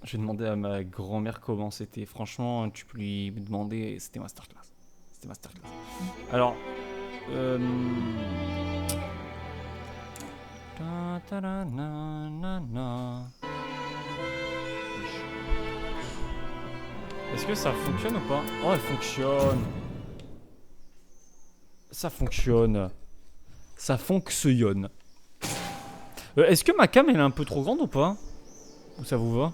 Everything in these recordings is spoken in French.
Je vais demander à ma grand-mère comment c'était. Franchement, tu peux lui demander. C'était masterclass. C'était masterclass. Alors. Euh... Est-ce que ça fonctionne ou pas? Oh, elle fonctionne. Ça fonctionne. Ça fonctionne. Est-ce que ma cam elle est un peu trop grande ou pas? Ou ça vous va?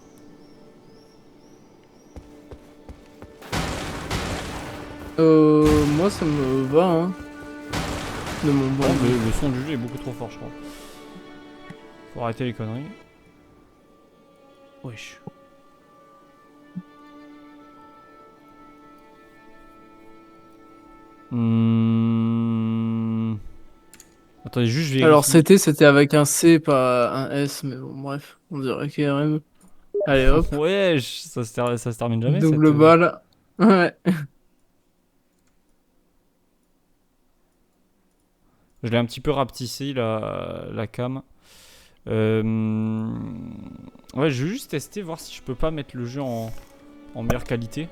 Moi ça me va, hein. De mon bon Oh, goût. le son du jeu est beaucoup trop fort, je crois. Faut arrêter les conneries. Wesh. Attendez, juste je Alors vérifie. c'était avec un C, pas un S, mais bon, bref, on dirait KRM. Allez hop, Wesh, ça se termine jamais cette. double balle. Ouais. Je l'ai un petit peu rapetissé la cam. Euh... Ouais, je vais juste tester, voir si je peux pas mettre le jeu en meilleure qualité.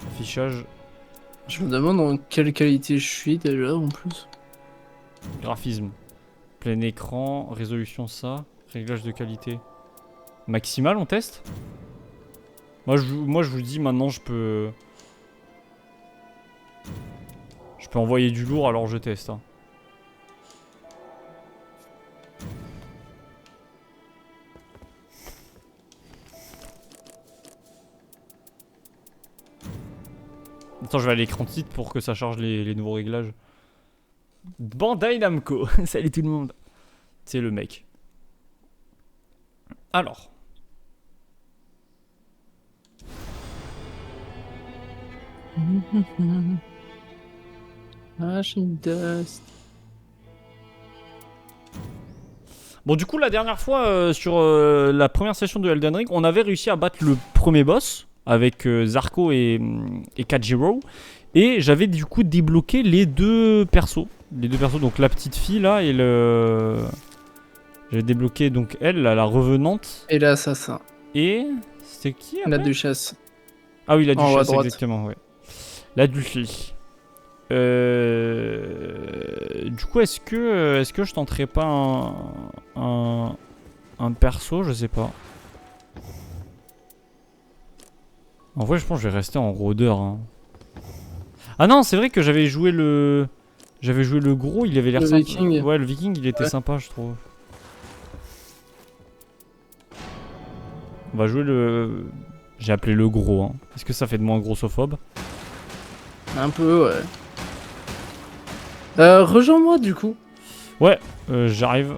Affichage, Je me demande en quelle qualité je suis déjà en plus. graphisme, plein écran, résolution ça, réglage de qualité. Maximal, on teste? Moi, je vous dis maintenant, je peux envoyer du lourd, alors je teste. Hein. Attends, je vais à l'écran titre pour que ça charge les nouveaux réglages. Bandai Namco, salut tout le monde. C'est le mec. Alors. Machine Dust. Bon, du coup, la dernière fois, sur la première session de Elden Ring, on avait réussi à battre le premier boss avec Zarko et Kajiro. Et j'avais du coup débloqué les deux persos. Les deux persos, donc la petite fille là et le. J'avais débloqué donc elle, la revenante. Et l'assassin. Et. C'était qui La après? duchesse. Ah oui, la En haut à duchesse, droite. exactement, ouais. La duchesse. Du coup, est-ce que je tenterais pas un perso? Je sais pas. En vrai, je pense que je vais rester en rôdeur. Hein. Ah non, c'est vrai que j'avais joué le gros, il avait l'air Le sympa. viking. Ouais, le viking, il était Ouais. sympa, je trouve. On va jouer le. J'ai appelé le gros. Hein. Est-ce que ça fait de moi un grossophobe? Un peu, ouais. Rejoins-moi du coup. Ouais, j'arrive.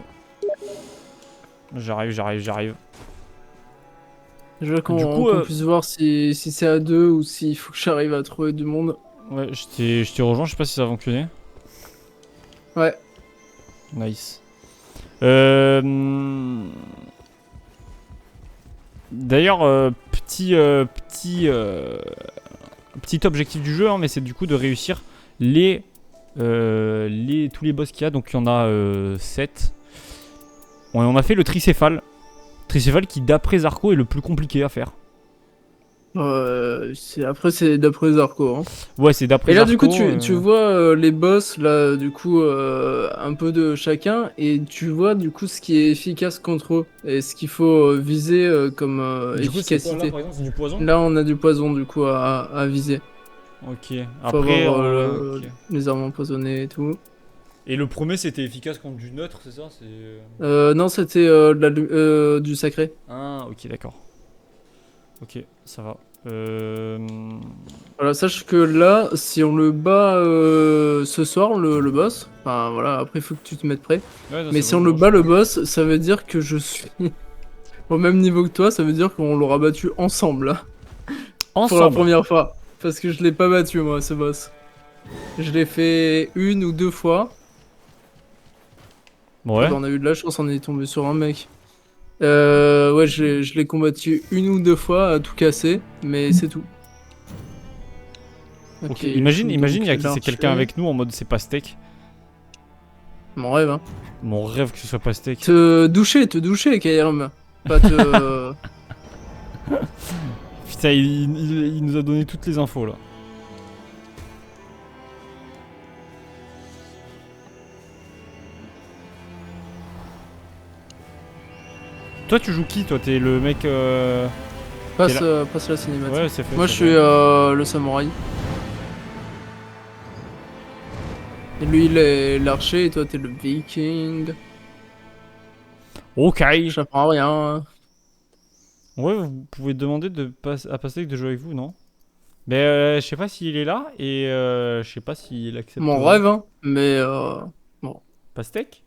J'arrive. Je veux Du coup, qu'on puisse voir si c'est à deux ou s'il faut que j'arrive à trouver du monde. ouais, je t'ai rejoint, je sais pas si ça a fonctionné. Ouais. Nice. D'ailleurs, petit objectif du jeu, hein, mais c'est du coup de réussir tous les boss qu'il y a. Donc il y en a 7. On a fait le tricéphale. Tricéphale qui, d'après Zarko, est le plus compliqué à faire. Après, c'est d'après Zarko, hein. Ouais, c'est d'après Et là, Zarko. du coup, tu vois les boss, là, du coup, un peu de chacun, et tu vois, du coup, ce qui est efficace contre eux, et ce qu'il faut viser comme Du coup, c'est quoi là, efficacité. par exemple? C'est du poison? Là, on a du poison, du coup, à viser. Ok. Faut Après, avoir ok. les armes empoisonnées et tout. Et le premier, c'était efficace contre du neutre, c'est ça? Non, c'était du sacré. Ah, ok, d'accord. Ok, ça va. Voilà, sache que là, si on le bat ce soir, le boss, enfin voilà, après il faut que tu te mettes prêt. Ouais, non, Mais c'est si bon, on je le vois, je bat le vois. boss, ça veut dire que je suis au même niveau que toi, ça veut dire qu'on l'aura battu ensemble, là, pour la Ensemble. première fois. Parce que je l'ai pas battu moi, ce boss. Je l'ai fait une ou deux fois. Ah Ouais. bah, on a eu de la chance, on est tombé sur un mec. Ouais, je l'ai combattu une ou deux fois à tout casser, mais c'est tout. Ok, il imagine, faut imagine, donc c'est quelqu'un l'archer. avec nous en mode c'est pas steak. Mon rêve, hein. Mon rêve que ce soit pas steak. Te doucher, KRM. Pas te... Putain, il nous a donné toutes les infos là. Toi, tu joues qui? Toi, t'es le mec. passe la cinématique. Ouais, c'est fait. Moi, je c'est suis fait. le samouraï. Et lui, il est l'archer et toi, t'es le viking. Ok. J'apprends rien. Hein. Ouais, vous pouvez demander à Pastèque de jouer avec vous, non? Mais je sais pas s'il est là et je sais pas s'il Mon accepterait. rêve, hein. Mais bon, Pastèque?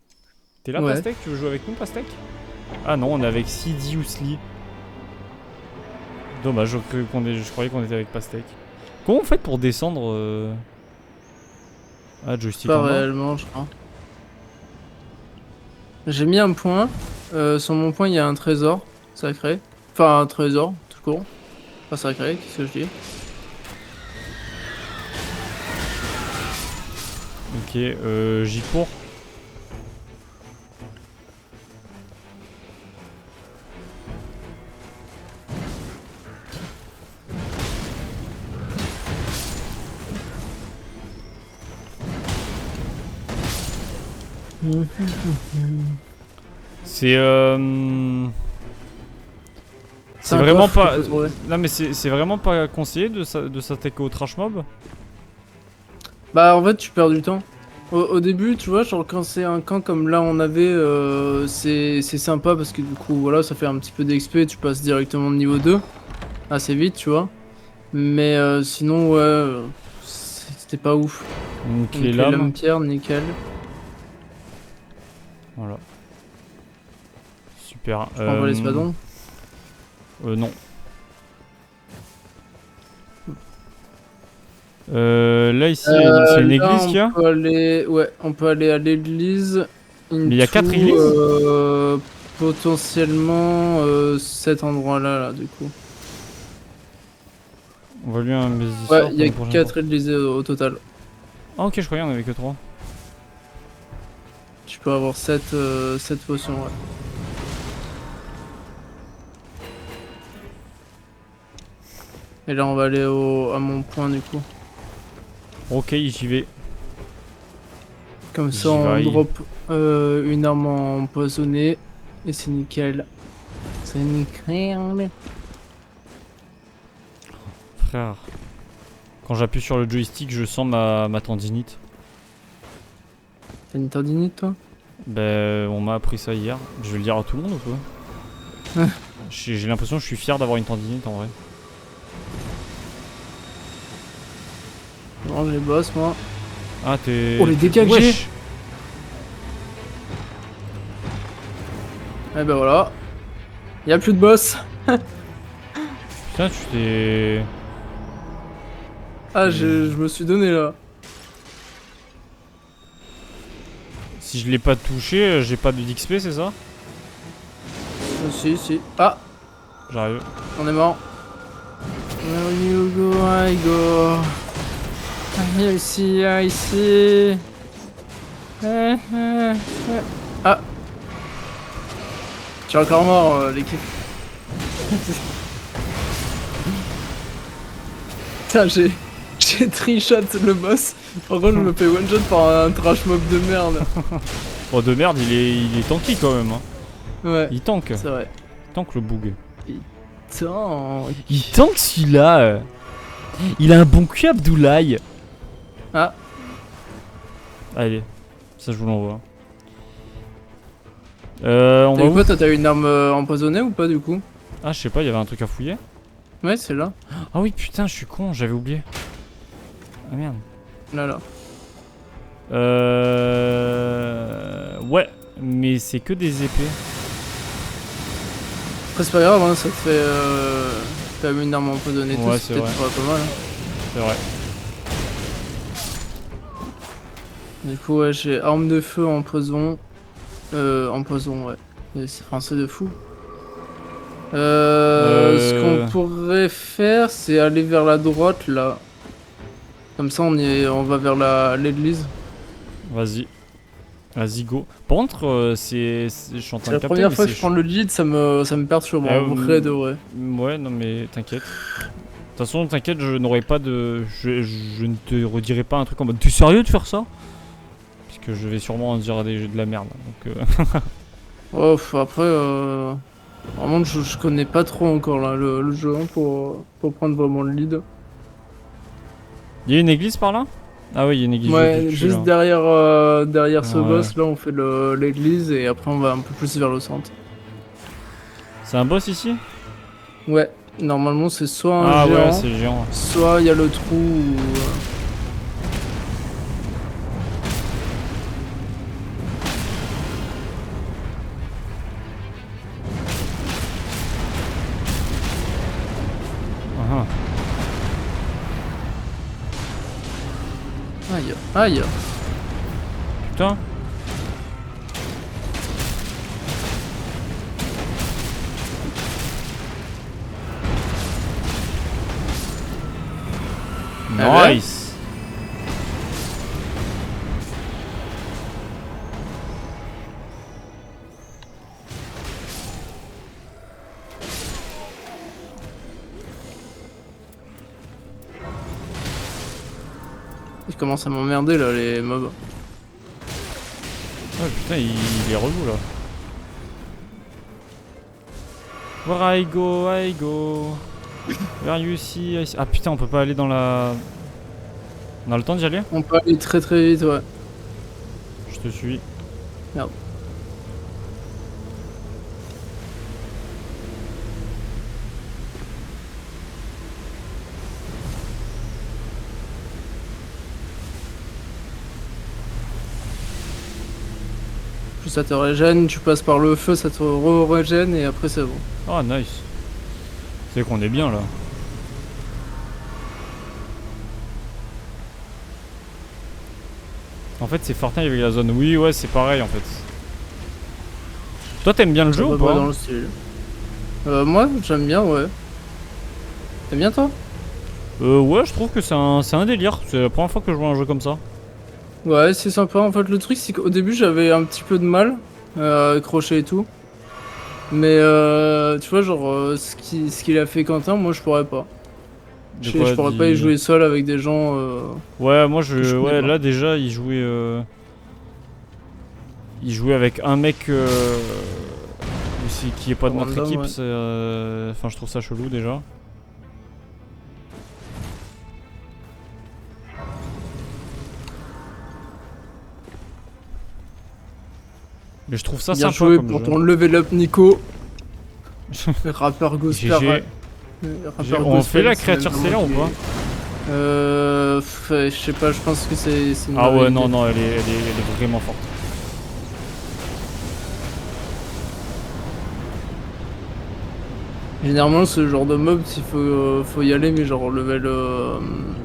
T'es là, ouais. Pastèque? Tu veux jouer avec nous, Pastèque? Ah non, on est avec Sidi Ousli. Dommage, je croyais qu'on était avec Pastèque. Comment on fait pour descendre Ah, joystick Pas en bas? réellement, je crois. J'ai mis un point. Sur mon point, il y a un trésor sacré. Enfin, un trésor, tout court. Pas sacré, qu'est-ce que je dis? Ok, j'y cours. C'est c'est un vraiment coffre qu'il pas. faut trouver. Non mais c'est vraiment pas conseillé de s'attaquer au trash mob. Bah, en fait, tu perds du temps. Au début, tu vois, genre quand c'est un camp comme là on avait, c'est sympa parce que du coup, voilà, ça fait un petit peu d'XP, tu passes directement de niveau 2 assez vite, tu vois. Mais sinon, ouais, c'était pas ouf. Donc Donc les les lames. lames pierre, nickel. Voilà. Super. Je prends pas l'espadon. Non. Là ici, c'est une Là, église qu'il y a. on peut aller, ouais, on peut aller à l'église. Mais il y a 4 Into, églises? potentiellement cet endroit-là, là, du coup. On va lui un Ouais, investisseur il pour y a une prochaine 4 fois. églises au total. Ah ok, je croyais qu'on avait que 3. Tu peux avoir 7 potions, ouais. Et là, on va aller à mon point, du coup. Ok, j'y vais. Comme ça, J'y on vais. drop une arme empoisonnée. Et c'est nickel. C'est nickel. Frère. Quand j'appuie sur le joystick, je sens ma tendinite. T'as une tendinite, toi? Ben, on m'a appris ça hier. Je vais le dire à tout le monde ou quoi? J'ai l'impression que je suis fier d'avoir une tendinite en vrai. Non, j'ai boss, moi. Ah, t'es. Oh, les dégâts que j'ai! Wesh. Eh ben voilà. Y'a plus de boss. Putain, tu t'es. Ah, je me suis donné là. Si je l'ai pas touché, j'ai pas de d'XP, c'est ça? Si, si. Ah, J'arrive. on est mort. Where you go, I go. Ici, ici. Ah, tu es encore mort, l'équipe. Putain, j'ai trichot le boss. Par contre, je me fais one shot par un trash mob de merde. Oh, de merde, il est tanky quand même. Hein. Ouais, Il tank. c'est vrai. Il tank le bug. Putain. Il tank celui-là. Il a un bon cul, Abdoulaye. Ah, Allez, ça je vous l'envoie. On t'as va eu où? quoi, toi? T'as eu une arme empoisonnée ou pas du coup? Ah, je sais pas, il y avait un truc à fouiller. Ouais, c'est là. Ah oui, putain, je suis con, j'avais oublié. Ah merde. Là, là. Ouais, mais c'est que des épées. Après, c'est pas grave, hein, ça te fait quand même une arme empoisonnée et tout, Ouais, c'est c'est peut-être vrai. pas mal. Hein. C'est vrai. Du coup, ouais, j'ai arme de feu empoison. Empoison, ouais. Et c'est français de fou. Ce qu'on pourrait faire, c'est aller vers la droite là. Comme ça, on va vers l'église. Vas-y. Vas-y, go. Par contre, je suis en train C'est de la capter, première mais fois que c'est je prends le lead, ça me perturbe Ah, en vrai de vrai. Ouais, non, mais t'inquiète. De toute façon, t'inquiète, je n'aurai pas de. Je ne te redirai pas un truc en mode t'es sérieux de faire ça? Parce que je vais sûrement en dire de la merde. Donc, Oh, après, vraiment, je connais pas trop encore là, le jeu hein, pour prendre vraiment le lead. Il y a une église par là? Ah, oui, il y a une église, je l'ai vu Ouais, dessus juste là. derrière ce Ouais. boss, là, on fait l'église et après on va un peu plus vers le centre. C'est un boss ici? Ouais, normalement c'est soit un Ah, ouais, géant, c'est géant. soit il y a le trou ou... Ah, Aïe, aïe. putain. Ah ouais. Nice. Ils commencent à m'emmerder là, les mobs. Ah, putain, il est relou là. Where I go, I go. Where you see, I see. Ah, putain, on peut pas aller dans la. On a le temps d'y aller? On peut aller très très vite, ouais. Je te suis. Merde. Plus ça te régène, tu passes par le feu, ça te régène et après c'est bon. Ah, nice. C'est qu'on est bien là. En fait, c'est Fortnite avec la zone. Oui, ouais, c'est pareil en fait. Toi, t'aimes bien le À jeu ou peu près pas? dans le style. Moi, j'aime bien, ouais. T'aimes bien toi? Ouais, je trouve que c'est un délire. C'est la première fois que je vois un jeu comme ça. Ouais, c'est sympa. En fait, le truc, c'est qu'au début, j'avais un petit peu de mal à accrocher et tout. Mais tu vois, genre, ce qu'il a fait Quentin, moi, je pourrais pas. De Je quoi pourrais pas y dit. jouer seul avec des gens Ouais, moi que je je. connais Ouais, pas. là déjà, il jouait. Il jouait avec un mec. Aussi, qui est pas de notre Random, équipe. ouais. Enfin, je trouve ça chelou déjà. Mais je trouve ça Bien sympa joué comme pour jeu. ton level up, Nico. Rappeur Ghoster. GG. Rappeur On fait Gospel, la c'est créature même stellaire ou vraiment pas? je sais pas, je pense que c'est une Ah ouais, mauvaise non, idée. non, elle est vraiment forte. Généralement, ce genre de mob, il faut y aller, mais genre level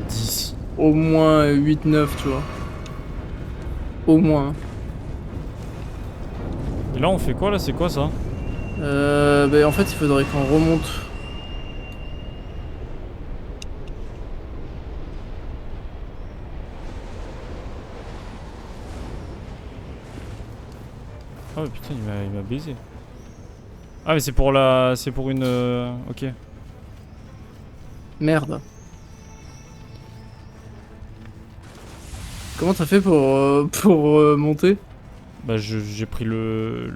10. au moins 8-9, tu vois. Au moins. Et là, on fait quoi là? C'est quoi ça? Bah, en fait, il faudrait qu'on remonte. Ah ouais, putain, il m'a baisé. Ah, mais c'est pour la. C'est pour une. Ok. Merde. Comment t'as fait pour monter? Bah, j'ai pris le.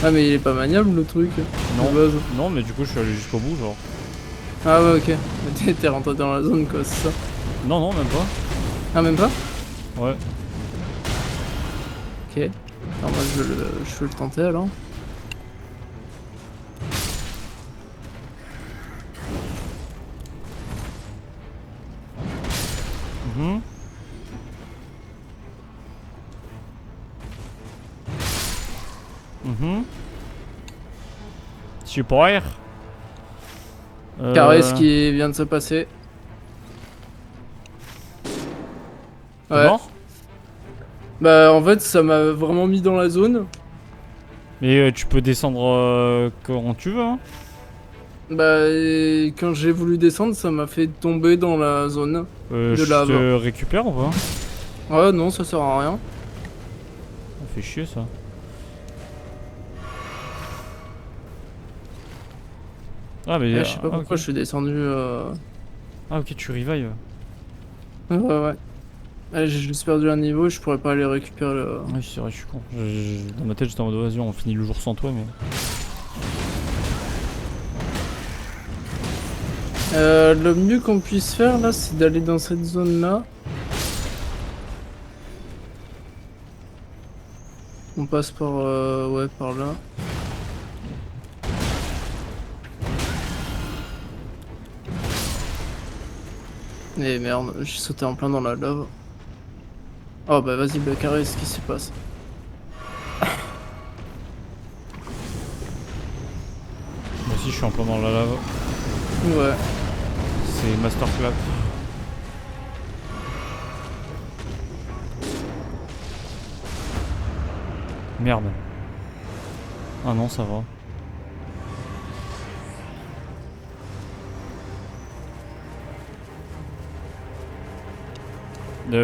Ah, mais il est pas maniable le truc. Non. De base. Non, mais du coup, je suis allé jusqu'au bout, genre. Ah, ouais, ok. Mais t'es rentré dans la zone, quoi, c'est ça. Non, non, même pas. Ah, même pas? Ouais. Ok. Alors, moi, je vais le tenter alors. Mhm. Mhm. Super. Carré, ce qui vient de se passer. T'es Ouais. mort? Bah, en fait, ça m'a vraiment mis dans la zone. Mais tu peux descendre quand tu veux, hein. Bah, et quand j'ai voulu descendre, ça m'a fait tomber dans la zone de Je lave. te récupère ou pas? Ouais, non, ça sert à rien. Ça fait chier ça. Ah mais Je sais pas pourquoi je suis descendu. Ah ok, tu revives. Ouais, ouais. J'ai juste perdu un niveau, je pourrais pas aller récupérer le. Oui c'est vrai, je suis con. Dans ma tête j'étais en mode vas-y on finit le jour sans toi mais... Le mieux qu'on puisse faire là, c'est d'aller dans cette zone là. On passe par ouais, par là. Et merde, j'ai sauté en plein dans la lave. Oh bah vas-y, bah carré, ce qui se passe. Moi aussi je suis en plein dans la lave. Ouais. C'est masterclass. Merde. Ah non ça va.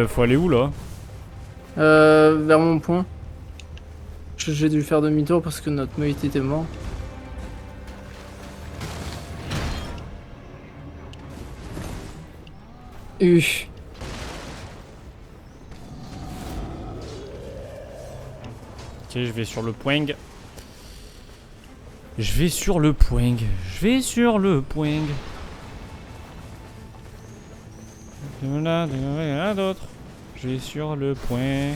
Faut aller où là? Vers mon point. J'ai dû faire demi-tour parce que notre mate était mort. Ok, je vais sur le point. Je vais sur le point. Je vais sur le point. Là, d'autres. Je vais sur le point.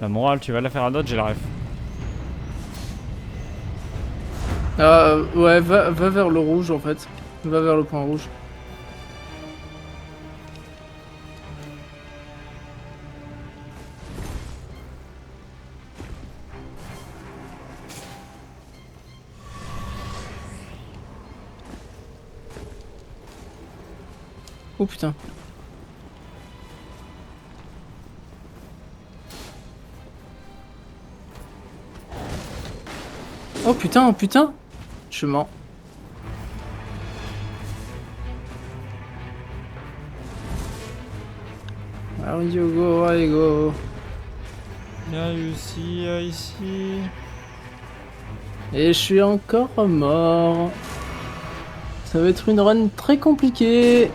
La morale, tu vas la faire à d'autres, j'ai la ref. Ouais, va vers le rouge en fait. Va vers le point rouge. Oh putain. Oh putain, oh putain. Je suis mort. Where you go, I go. Y'a ici, y'a ici. Et je suis encore mort. Ça va être une run très compliquée.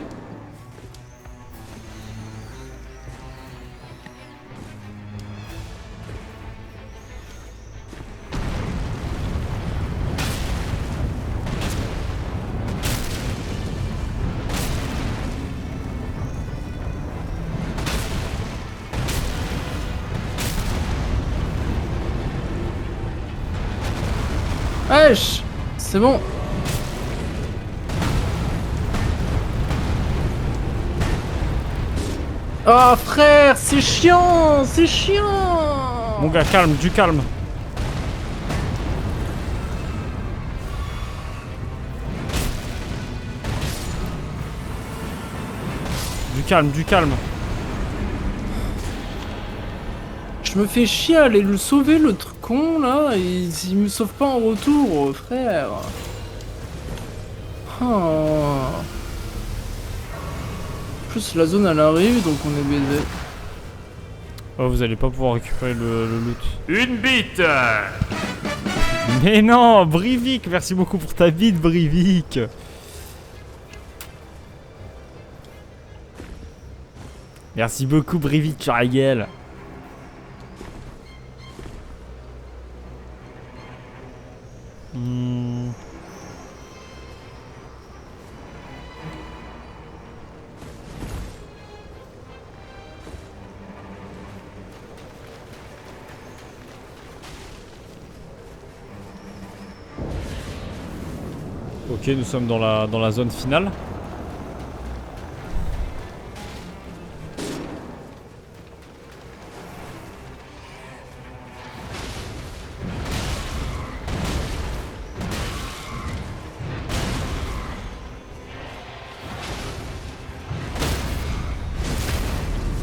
Wesh, c'est bon. Oh frère, c'est chiant, c'est chiant. Mon gars, calme, du calme. Du calme, du calme. Je me fais chier à aller le sauver, l'autre con là, et il me sauve pas en retour, frère. Oh. En plus, la zone elle arrive, donc on est baisé. Oh, vous allez pas pouvoir récupérer le loot. Une bite. Mais non, Brivik, merci beaucoup pour ta bite, Brivik. Merci beaucoup, Brivik, tu as la gueule. Ok, nous sommes dans la zone finale.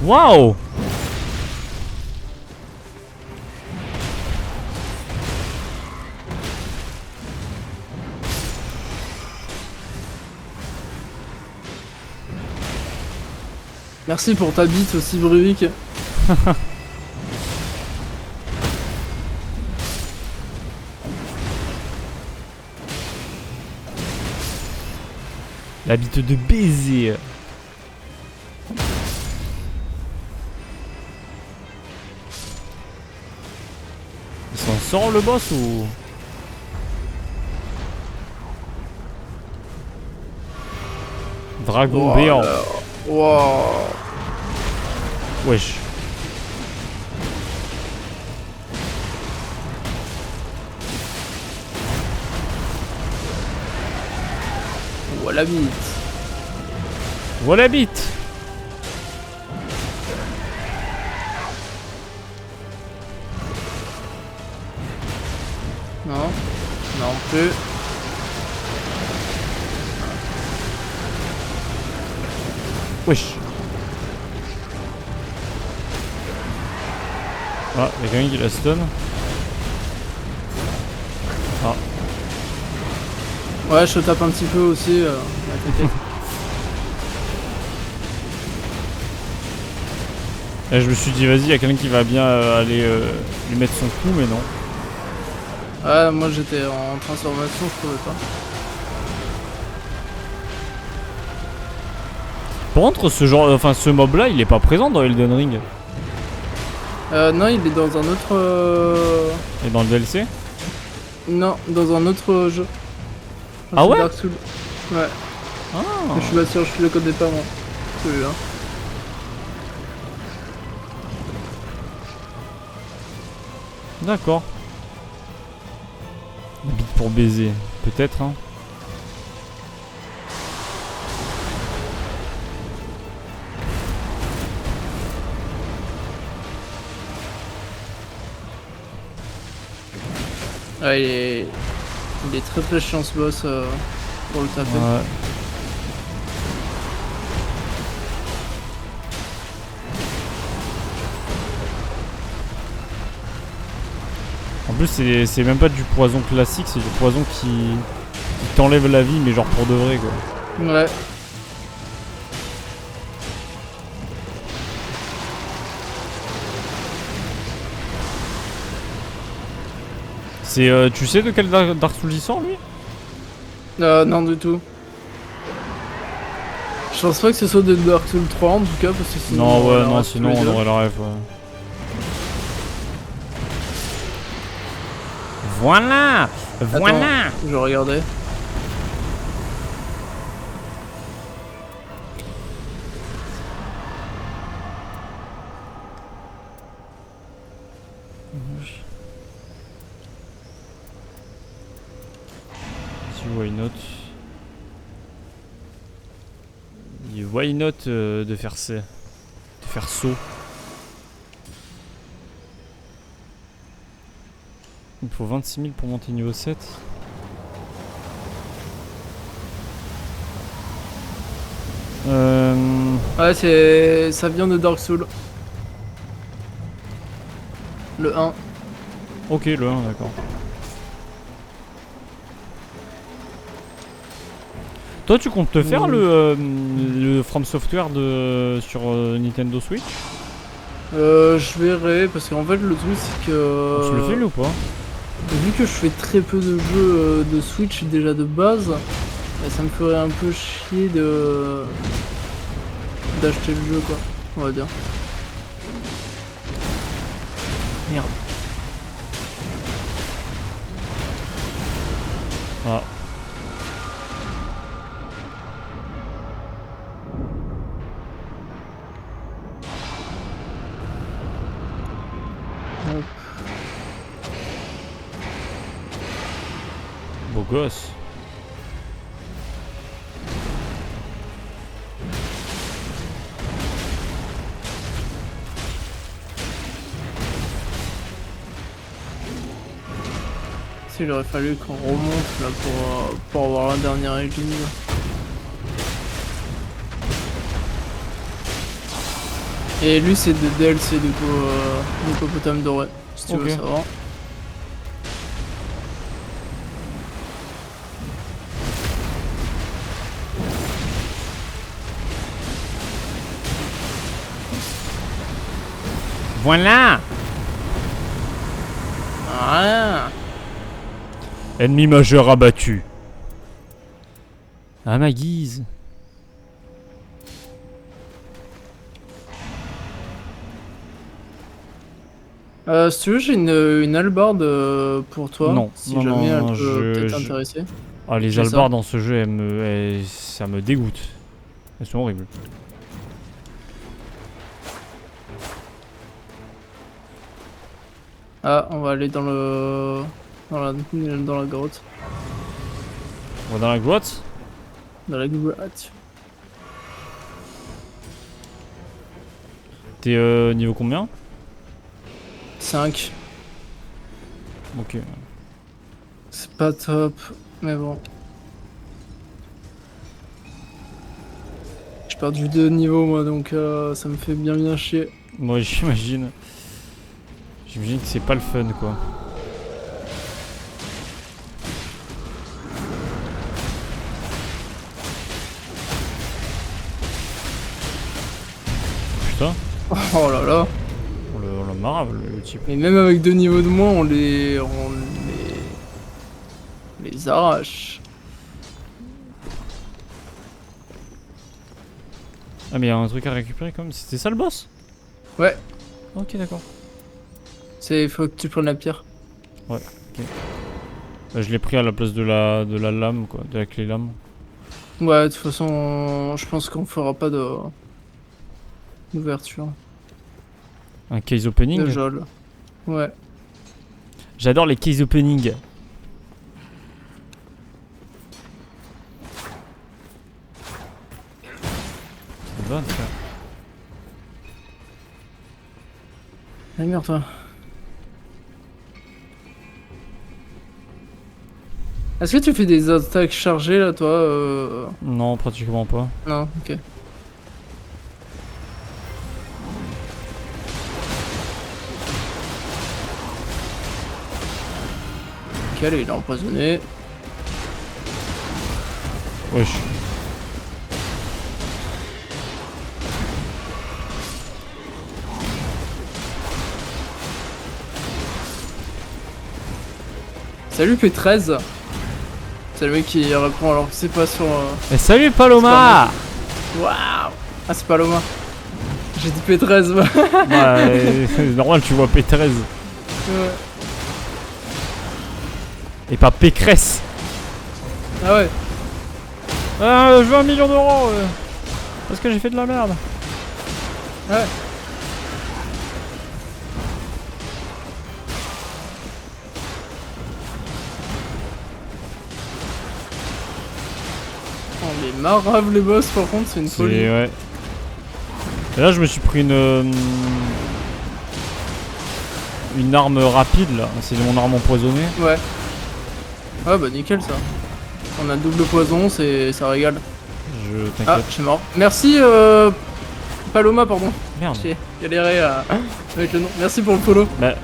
Waouh! Merci pour ta bite aussi, Bruvik. La bite de baiser. Il s'en sort le boss ou... Dragon béant. Wow. Wesh. Voilà bite. Voilà bite. Non. Non plus. Wesh. Ah, y'a quelqu'un qui la stun. Ah. Ouais, je tape un petit peu aussi. T'inquiète. Là, je me suis dit, vas-y, y'a quelqu'un qui va bien aller lui mettre son coup, mais non. Ah, moi j'étais en transformation, je pouvais pas. Par contre, ce genre, enfin, ce mob-là, il est pas présent dans Elden Ring. Non, il est dans un autre. Et dans le DLC. Non, dans un autre jeu. Ah C'est ouais Dark Souls. Ouais. Ah. Je suis pas sûr, je le connais pas moi. Celui-là. D'accord. La bite pour baiser, peut-être, hein. Ouais, il est très chiant ce boss pour le taper. Ouais. En plus, c'est même pas du poison classique, c'est du poison qui t'enlève la vie, mais genre pour de vrai, quoi. Ouais. C'est, tu sais de quel Dark Souls il sort, lui? Non du tout. Je pense pas que ce soit de Dark Souls 3 en tout cas parce que sinon. Non, ouais, non, aurait sinon tous les on deux. aurait la ref, ouais. Voilà. Voilà. Attends, je regardais. Si why not? Why not de faire saut. Il faut 26 000 pour monter niveau 7. Ouais, ça vient de Dark Souls. Le 1. Ok, le 1, d'accord. Toi, tu comptes te faire le From Software sur Nintendo Switch? Je verrai parce qu'en fait le truc c'est que. Tu le fais lui ou pas? Vu que je fais très peu de jeux de Switch déjà de base, ça me ferait un peu chier d'acheter le jeu quoi, on va dire. Merde. Ah. Hop. Beau gosse. Il aurait fallu qu'on remonte là pour avoir la dernière église. Et lui c'est de DLC du coup, l'hippopotame doré, si tu veux savoir. Voilà. Ah. Ennemi majeur abattu. À ma guise. Si tu veux, j'ai une hallebarde pour toi. Non, Si non, jamais elle non, peut peut-être t'intéresser. Ah, les J'ai ça. hallebards dans ce jeu, ça me dégoûte. Elles sont horribles. Ah, on va aller dans le. Dans la grotte. On va dans la grotte. Dans la grotte. T'es niveau combien? 5. Ok. C'est pas top, mais bon. J'ai perdu 2 niveaux moi, donc ça me fait bien chier. Moi j'imagine. J'imagine que c'est pas le fun quoi. Putain. Oh là là. On le marave le type. Mais même avec 2 niveaux de moins, on les arrache. Ah mais il y a un truc à récupérer quand même. C'était ça le boss? Ouais. Ok d'accord. Faut que tu prennes la pierre. Ouais, ok. Bah, je l'ai pris à la place de la lame quoi, de la clé lame. Ouais, de toute façon, je pense qu'on fera pas d'ouverture. Un case opening. De Jol. Ouais. J'adore les case opening. Ça va, frère. Ah merde toi. Est-ce que tu fais des attaques chargées là toi Non, pratiquement pas. Non, ok. Ok, allez, il est empoisonné. Wesh. Salut P13. C'est le mec qui répond alors que c'est pas sur. Eh, salut Paloma. Waouh. Ah c'est Paloma. J'ai dit P13 moi. Bah, c'est normal, tu vois P13. Ouais. Et pas Pécresse. Ah ouais. Je veux 1 million d'euros. Parce que j'ai fait de la merde. Ouais. On les marave les boss par contre, c'est une folie. Ouais. Et là, je me suis pris une arme rapide là. C'est mon arme empoisonnée. Ouais. Ouais bah nickel ça. On a double poison, ça régale. Je Ah, t'inquiète. je suis mort. Merci Paloma, pardon. Merde. J'ai galéré avec le nom. Merci pour le follow. Bah,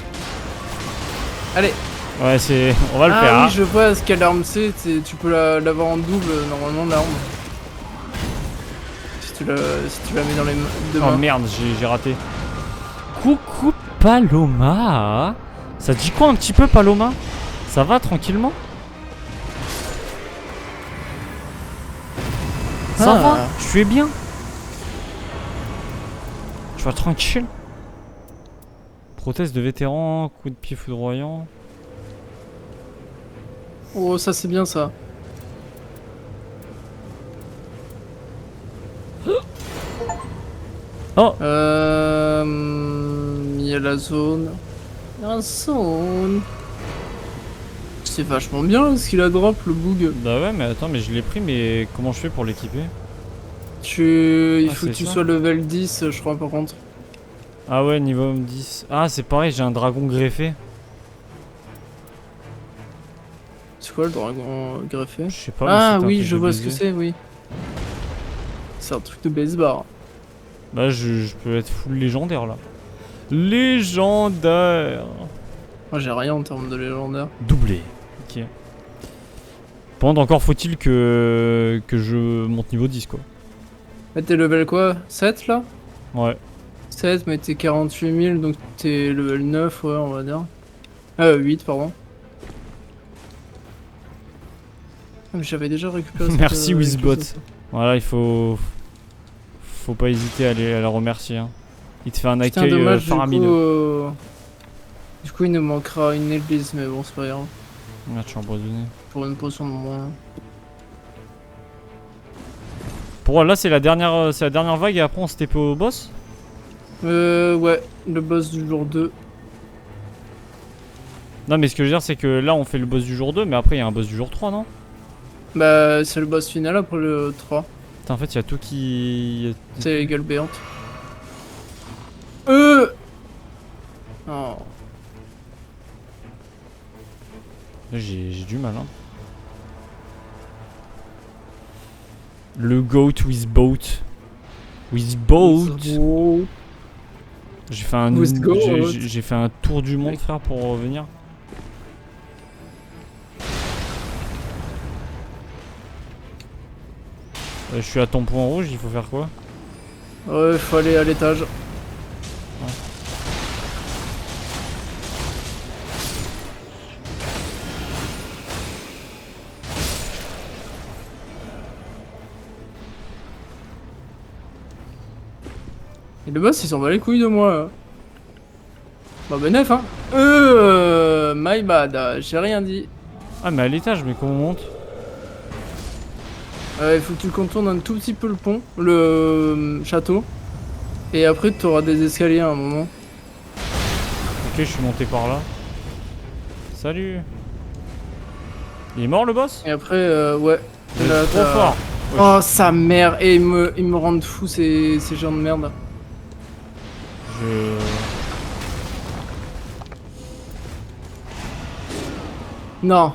Allez. ouais, on va le faire. Ah Hein. oui, je vois ce quelle arme c'est. Tu peux l'avoir en double normalement l'arme. Si tu la mets dans les deux Oh mains. merde, j'ai raté. Coucou Paloma. Ça te dit quoi un petit peu Paloma? Ça va tranquillement? Ça Ah. va? Tu es bien? Tu vas tranquille? Prothèse de vétéran, coup de pied foudroyant. Oh, ça c'est bien ça. Oh! Il y a la zone. La zone. C'est vachement bien ce qu'il a drop le bug. Bah ouais, mais attends, mais je l'ai pris, mais comment je fais pour l'équiper? Il Ah, faut que c'est tu ça. sois level 10, je crois par contre. Ah ouais, niveau 10. Ah, c'est pareil, j'ai un dragon greffé. C'est quoi le dragon greffé? Je sais pas. mais Ah c'est un oui, truc je de vois ce que baiser. c'est, oui. C'est un truc de basebar. Bah, je peux être full légendaire là. Légendaire! Moi j'ai rien en termes de légendaire. Doublé. Ok. Pendant encore faut-il que je monte niveau 10 quoi. Mais t'es level quoi? 7 là? Ouais. 7, mais t'es 48 000, donc t'es level 9, ouais, on va dire. 8, pardon. Ah, mais j'avais déjà récupéré cette, Merci Wizbot. quelque chose. Voilà, il faut pas hésiter à la remercier. Hein. Il te fait un Putain, accueil dommage, faramineux. du coup, il nous manquera une église, mais bon, c'est pas grave. Merde, je suis empoisonné. Pour une potion de moins. Pour là, c'est la dernière vague et après on se TP au boss. Ouais, le boss du jour 2. Non, mais ce que je veux dire, c'est que là on fait le boss du jour 2, mais après il y a un boss du jour 3, non? Bah, c'est le boss final après le 3. Putain, en fait, il y a tout qui. C'est les gueules béantes. Oh. J'ai du mal, hein. Le goat with boat. With boat. Wow. J'ai fait un. With goat. J'ai fait un tour du monde, frère, pour revenir. Je suis à ton point rouge, il faut faire quoi? Ouais, faut aller à l'étage. Et le boss, il s'en bat les couilles de moi. Là. Bah, bénef, hein. My bad, j'ai rien dit. Ah, mais à l'étage, mais comment on monte? Il faut que tu contournes un tout petit peu le pont, le château. Et après, tu auras des escaliers à un moment. Ok, je suis monté par là. Salut. Il est mort le boss? Et après, ouais. Il est Là, trop t'as- fort. Oh, sa mère. Et ils me rendent fou, ces gens de merde. Je. Non.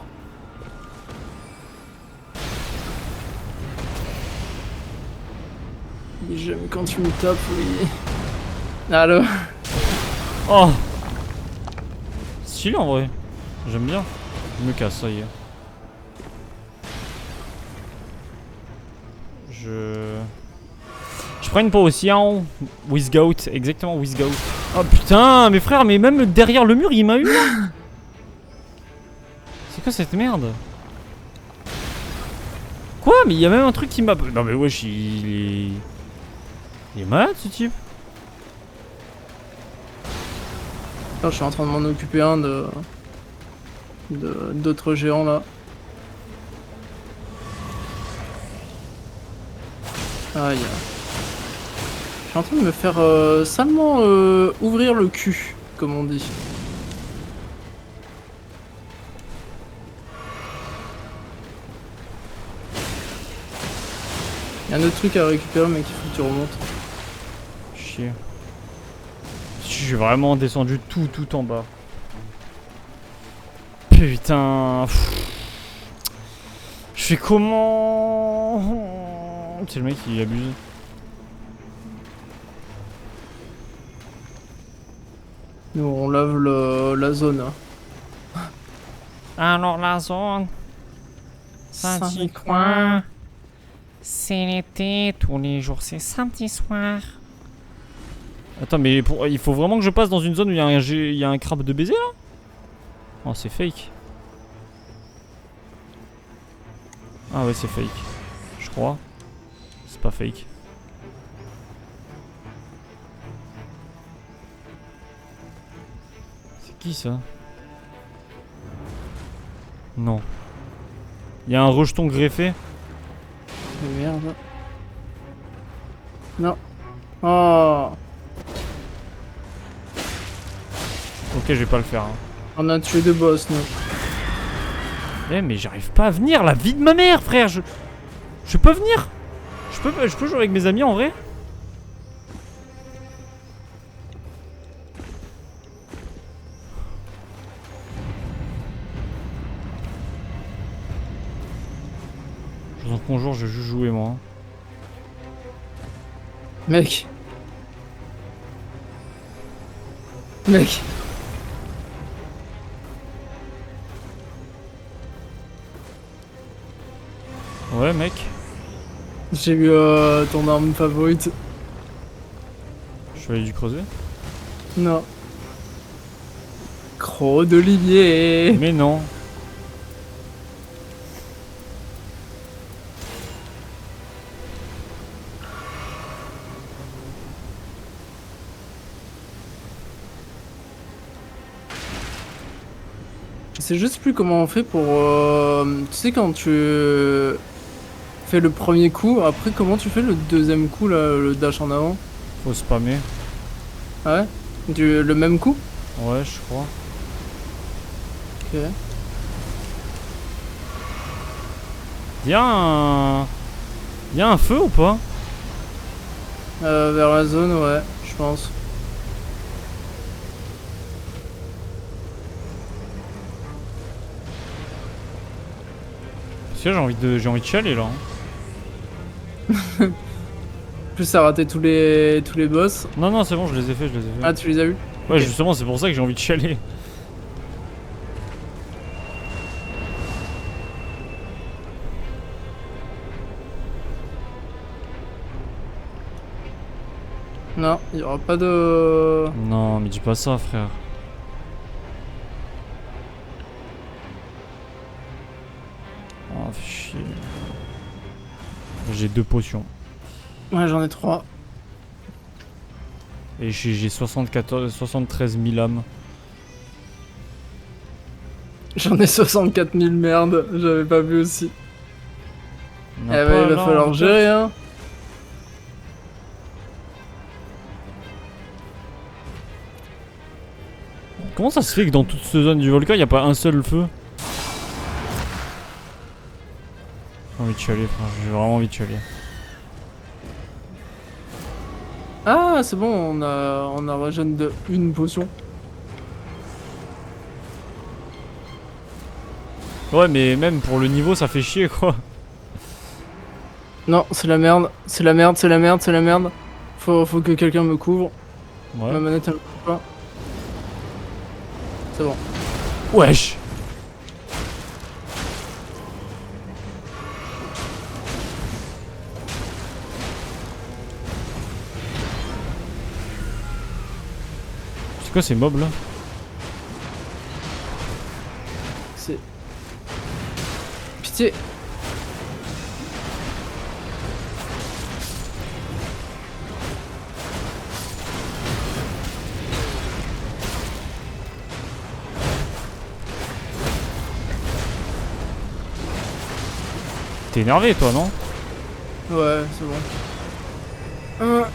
J'aime quand tu me tapes, oui. Allo. Oh! Stylé en vrai. J'aime bien. Je me casse, ça y est. Je prends une peau aussi, hein. With goat, exactement, with goat. Oh putain, mes frères, mais même derrière le mur, il m'a eu. C'est quoi cette merde? Quoi? Mais il y a même un truc qui m'a. Non, mais wesh, il est malade ce type. Là, je suis en train de m'en occuper un d'autres géants là. Aïe. Je suis en train de me faire salement ouvrir le cul, comme on dit. Il y a un autre truc à récupérer, mais qu'il faut que tu remontes. Chier. Je suis vraiment descendu tout en bas. Putain. Je fais comment? C'est le mec qui abuse. Nous, on lave la zone. Hein. Alors la zone. Saint-Coin. C'est l'été, tous les jours c'est samedi soir. Attends, mais il faut vraiment que je passe dans une zone où il y a un crabe de baiser là? Oh, c'est fake. Ah ouais, c'est fake. Je crois. C'est pas fake. C'est qui ça? Non. Il y a un rejeton greffé. Mais merde. Non. Oh. Ok, je vais pas le faire. Hein. On a tué deux boss, nous. Eh, mais j'arrive pas à venir, la vie de ma mère, frère. Je peux venir. Je peux jouer avec mes amis en vrai. Je vous en conjure, je vais juste jouer moi. Hein. Mec. Mec. Ouais, mec. J'ai eu ton arme favorite. Je Chevalier du creuset. Non. Croc d'Olivier. Mais non. Je sais juste plus comment on fait pour... tu sais quand tu fais le premier coup, après comment tu fais le deuxième coup là, le dash en avant? Faut spammer. Ah ouais? Le même coup? Ouais, je crois. Ok. Y'a un... Y'a un feu ou pas? Vers la zone, ouais, je pense. Parce que j'ai envie de chialer là. En plus, t'as raté tous les boss. Non, non, c'est bon, je les ai fait, je les ai fait. Ah, tu les as eu? Ouais, ok. justement, c'est pour ça que j'ai envie de chialer. Non, il y aura pas de... Non, mais dis pas ça, frère. Oh, fais chier. J'ai 2 potions. Ouais, j'en ai 3. Et j'ai 73 000 âmes. J'en ai 64 000, merde, j'avais pas vu aussi. On Eh a bah, pas il va là, falloir en gérer, hein. Comment ça se fait que dans toute cette zone du volcan, y a pas un seul feu? J'ai envie de chialer, frère. J'ai vraiment envie de chialer. Ah, c'est bon, on a régène de une potion. Ouais, mais même pour le niveau, ça fait chier, quoi. Non, c'est la merde, c'est la merde, c'est la merde, c'est la merde. Faut que quelqu'un me couvre. Ouais. Ma manette, elle me couvre pas. C'est bon. Wesh. C'est quoi ces mobs là? C'est... Pitié. T'es énervé toi, non? Ouais, c'est bon.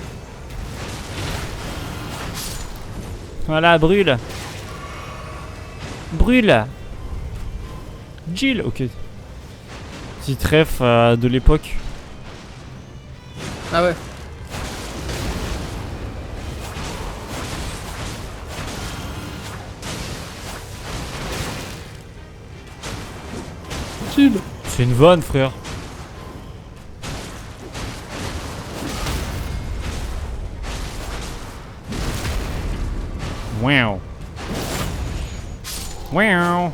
Voilà, brûle. Brûle. Jill, ok. Petit trèfle de l'époque. Ah ouais. Chill. C'est une vanne, frère. Wow. Wow.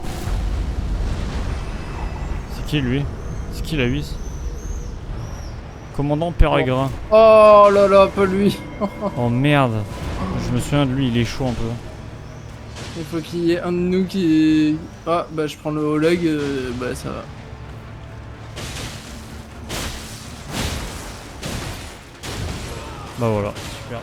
C'est qui lui? C'est qui la 8? Commandant Peregrine. Oh là là, pas lui. Oh merde. Je me souviens de lui, il est chaud un peu. Il faut qu'il y ait un de nous qui... Ah, bah je prends le Oleg, bah ça va. Bah voilà, super.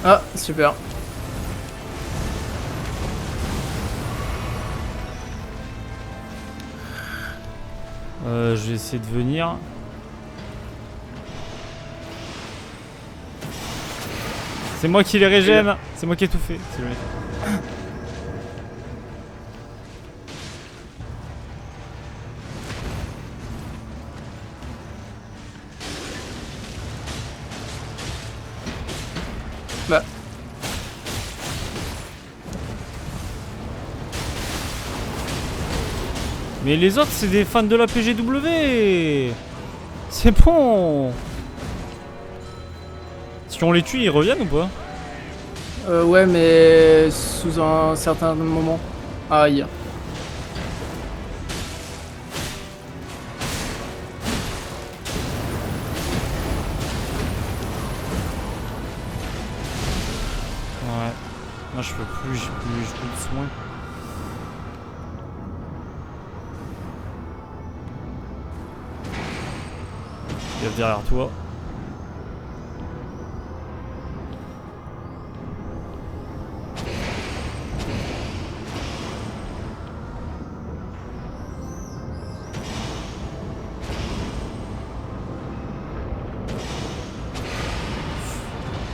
Ah, super. Je vais essayer de venir. C'est moi qui les régène. C'est moi qui ai tout fait. C'est vrai. Bah. Mais les autres, c'est des fans de la PGW. C'est bon. Si on les tue, ils reviennent ou pas? Ouais, mais sous un certain moment. Aïe. Ouais. Moi je peux plus, j'ai plus de soins. Il est derrière toi.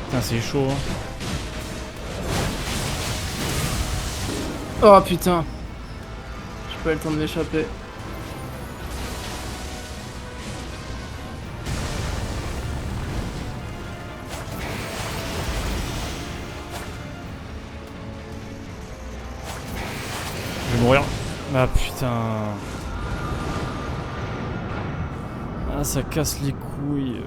Putain, c'est chaud, hein. Oh putain. J'ai pas eu le temps de m'échapper. Je vais mourir. Ah putain. Ah, ça casse les couilles.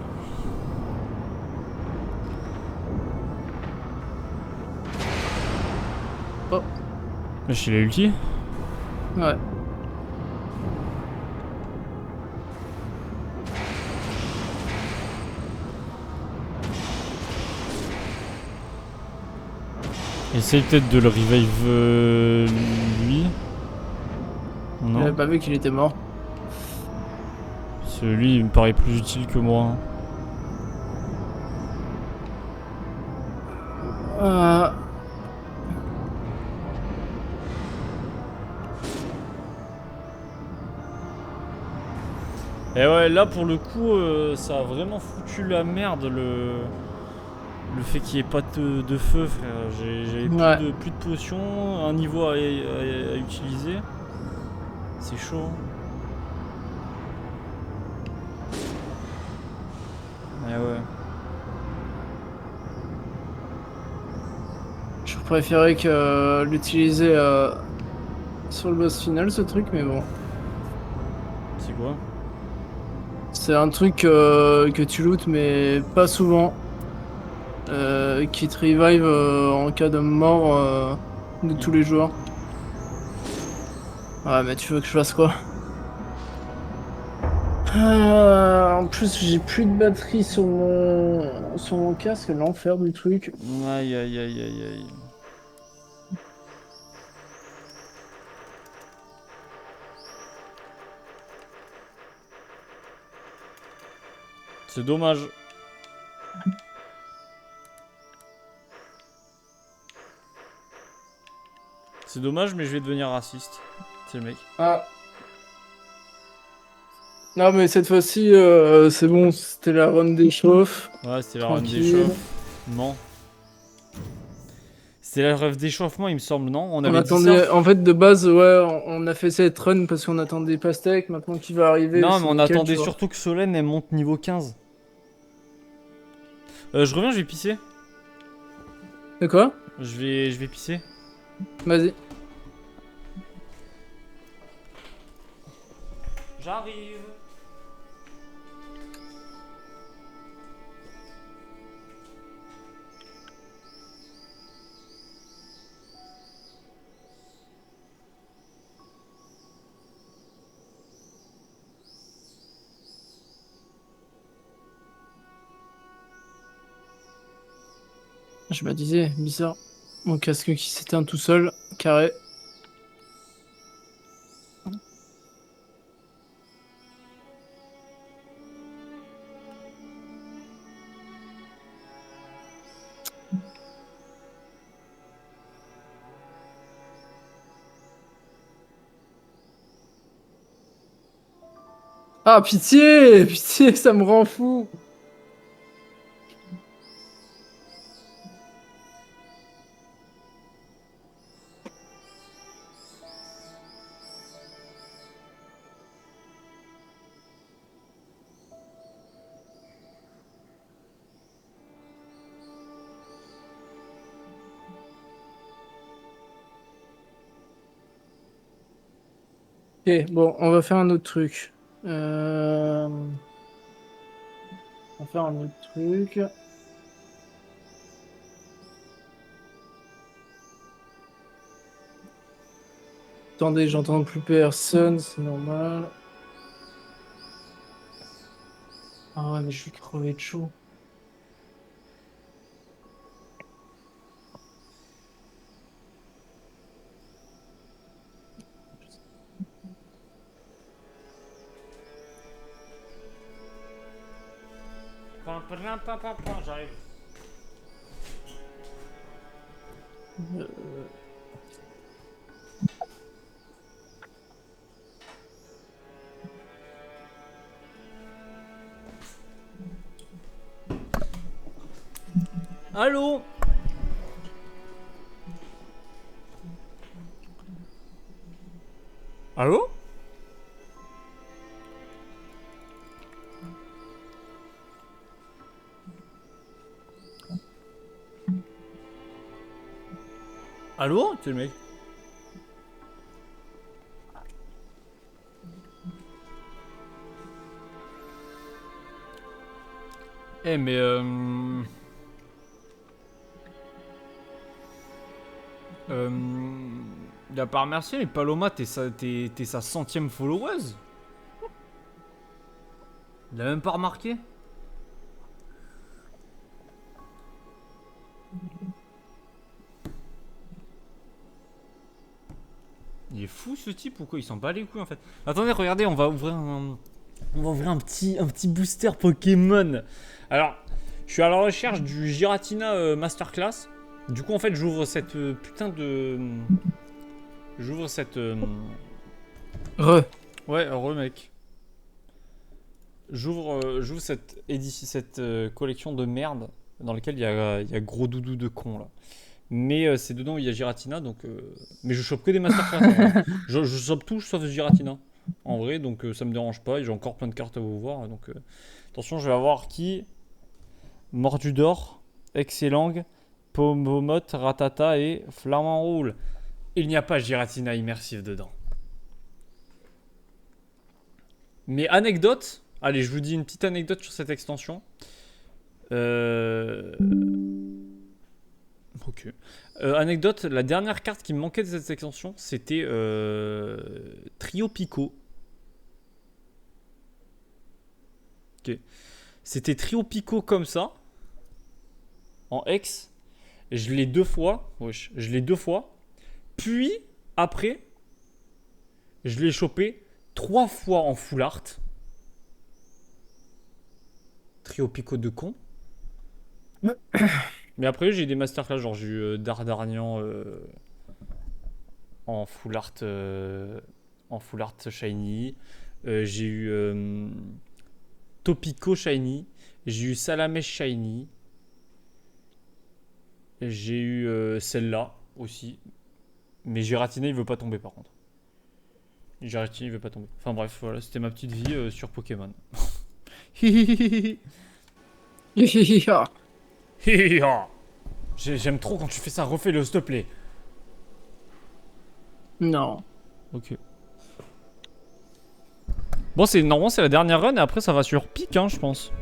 Oh. Là, j'ai l'ulti. Ouais. Essaye peut-être de le revive lui. Non. J'avais pas vu qu'il était mort. Celui il me paraît plus utile que moi, hein. Euh... Et ouais, là pour le coup, ça a vraiment foutu la merde le fait qu'il n'y ait pas de feu, frère. J'avais Ouais. plus de potions, un niveau à utiliser. C'est chaud. Et ouais. Je préférais que l'utiliser sur le boss final, ce truc, mais bon. C'est quoi? C'est un truc que tu lootes, mais pas souvent. Qui te revive en cas de mort de tous les jours. Ouais, mais tu veux que je fasse quoi? En plus, j'ai plus de batterie sur mon casque, l'enfer du truc. Aïe aïe aïe aïe aïe. C'est dommage. C'est dommage, mais je vais devenir raciste. C'est le mec. Ah. Non, mais cette fois-ci, c'est bon, c'était la run des chauffes. Ouais, c'était la run Tranquille. d'échauffement. C'était la rêve d'échauffement, il me semble, non? On On avait dit ça? attendait, en fait, de base, ouais, on a fait cette run parce qu'on attendait Pastèque. Maintenant qu'il va arriver, Non, mais c'est on nickel, attendait tu vois. surtout que Solène elle monte niveau 15. Je reviens, je vais pisser. De quoi? Je vais pisser. Vas-y. J'arrive. Je me disais, bizarre. Mon casque qui s'éteint tout seul, carré. Ah, pitié! Pitié, ça me rend fou! Ok, bon, on va faire un autre truc. Euh... On va faire un autre truc. Attendez, j'entends plus personne, c'est normal. Ah ouais, mais je vais crever de chaud. J'arrive. Euh, Allô? Allô? Allô? C'est le mec. Eh mais il a pas remercié mais Paloma t'es sa centième followeuse. Il a même pas remarqué. Il est fou ce type ou quoi? Il s'en bat les couilles en fait. Attendez, regardez, on va ouvrir un petit booster Pokémon. Alors, je suis à la recherche du Giratina Masterclass. Du coup, en fait, j'ouvre cette putain de. J'ouvre cette. Re. Ouais, heureux mec. J'ouvre cette collection de merde dans laquelle il y a gros doudou de con là. Mais c'est dedans où il y a Giratina donc. Mais je chope que des masterclass. En vrai. Je chope tout sauf Giratina. En vrai, donc ça me dérange pas. Et j'ai encore plein de cartes à vous voir. Donc attention, je vais avoir qui? Mordudor, Excellang, Pomomote, Ratata et Flamand Roule. Il n'y a pas Giratina immersive dedans. Mais anecdote, allez, je vous dis une petite anecdote sur cette extension. Ok. Anecdote, la dernière carte qui me manquait de cette extension, c'était Trio Pico. Ok. C'était Trio Pico comme ça, en X. Je l'ai deux fois. Wesh, je l'ai deux fois. Puis, après, je l'ai chopé 3 fois en full art. Trio Pico de con. Mais après, j'ai eu des masterclass, genre j'ai eu Dardarnian en full art shiny. J'ai eu Topico shiny. J'ai eu Salamèche shiny. J'ai eu celle-là aussi. Mais Giratina il veut pas tomber par contre. Giratina il veut pas tomber. Enfin bref, voilà, c'était ma petite vie sur Pokémon. J'aime trop quand tu fais ça, refais-le s'il te plaît. Non. Ok. Bon, normalement c'est la dernière run et après ça va sur pic, hein, je pense.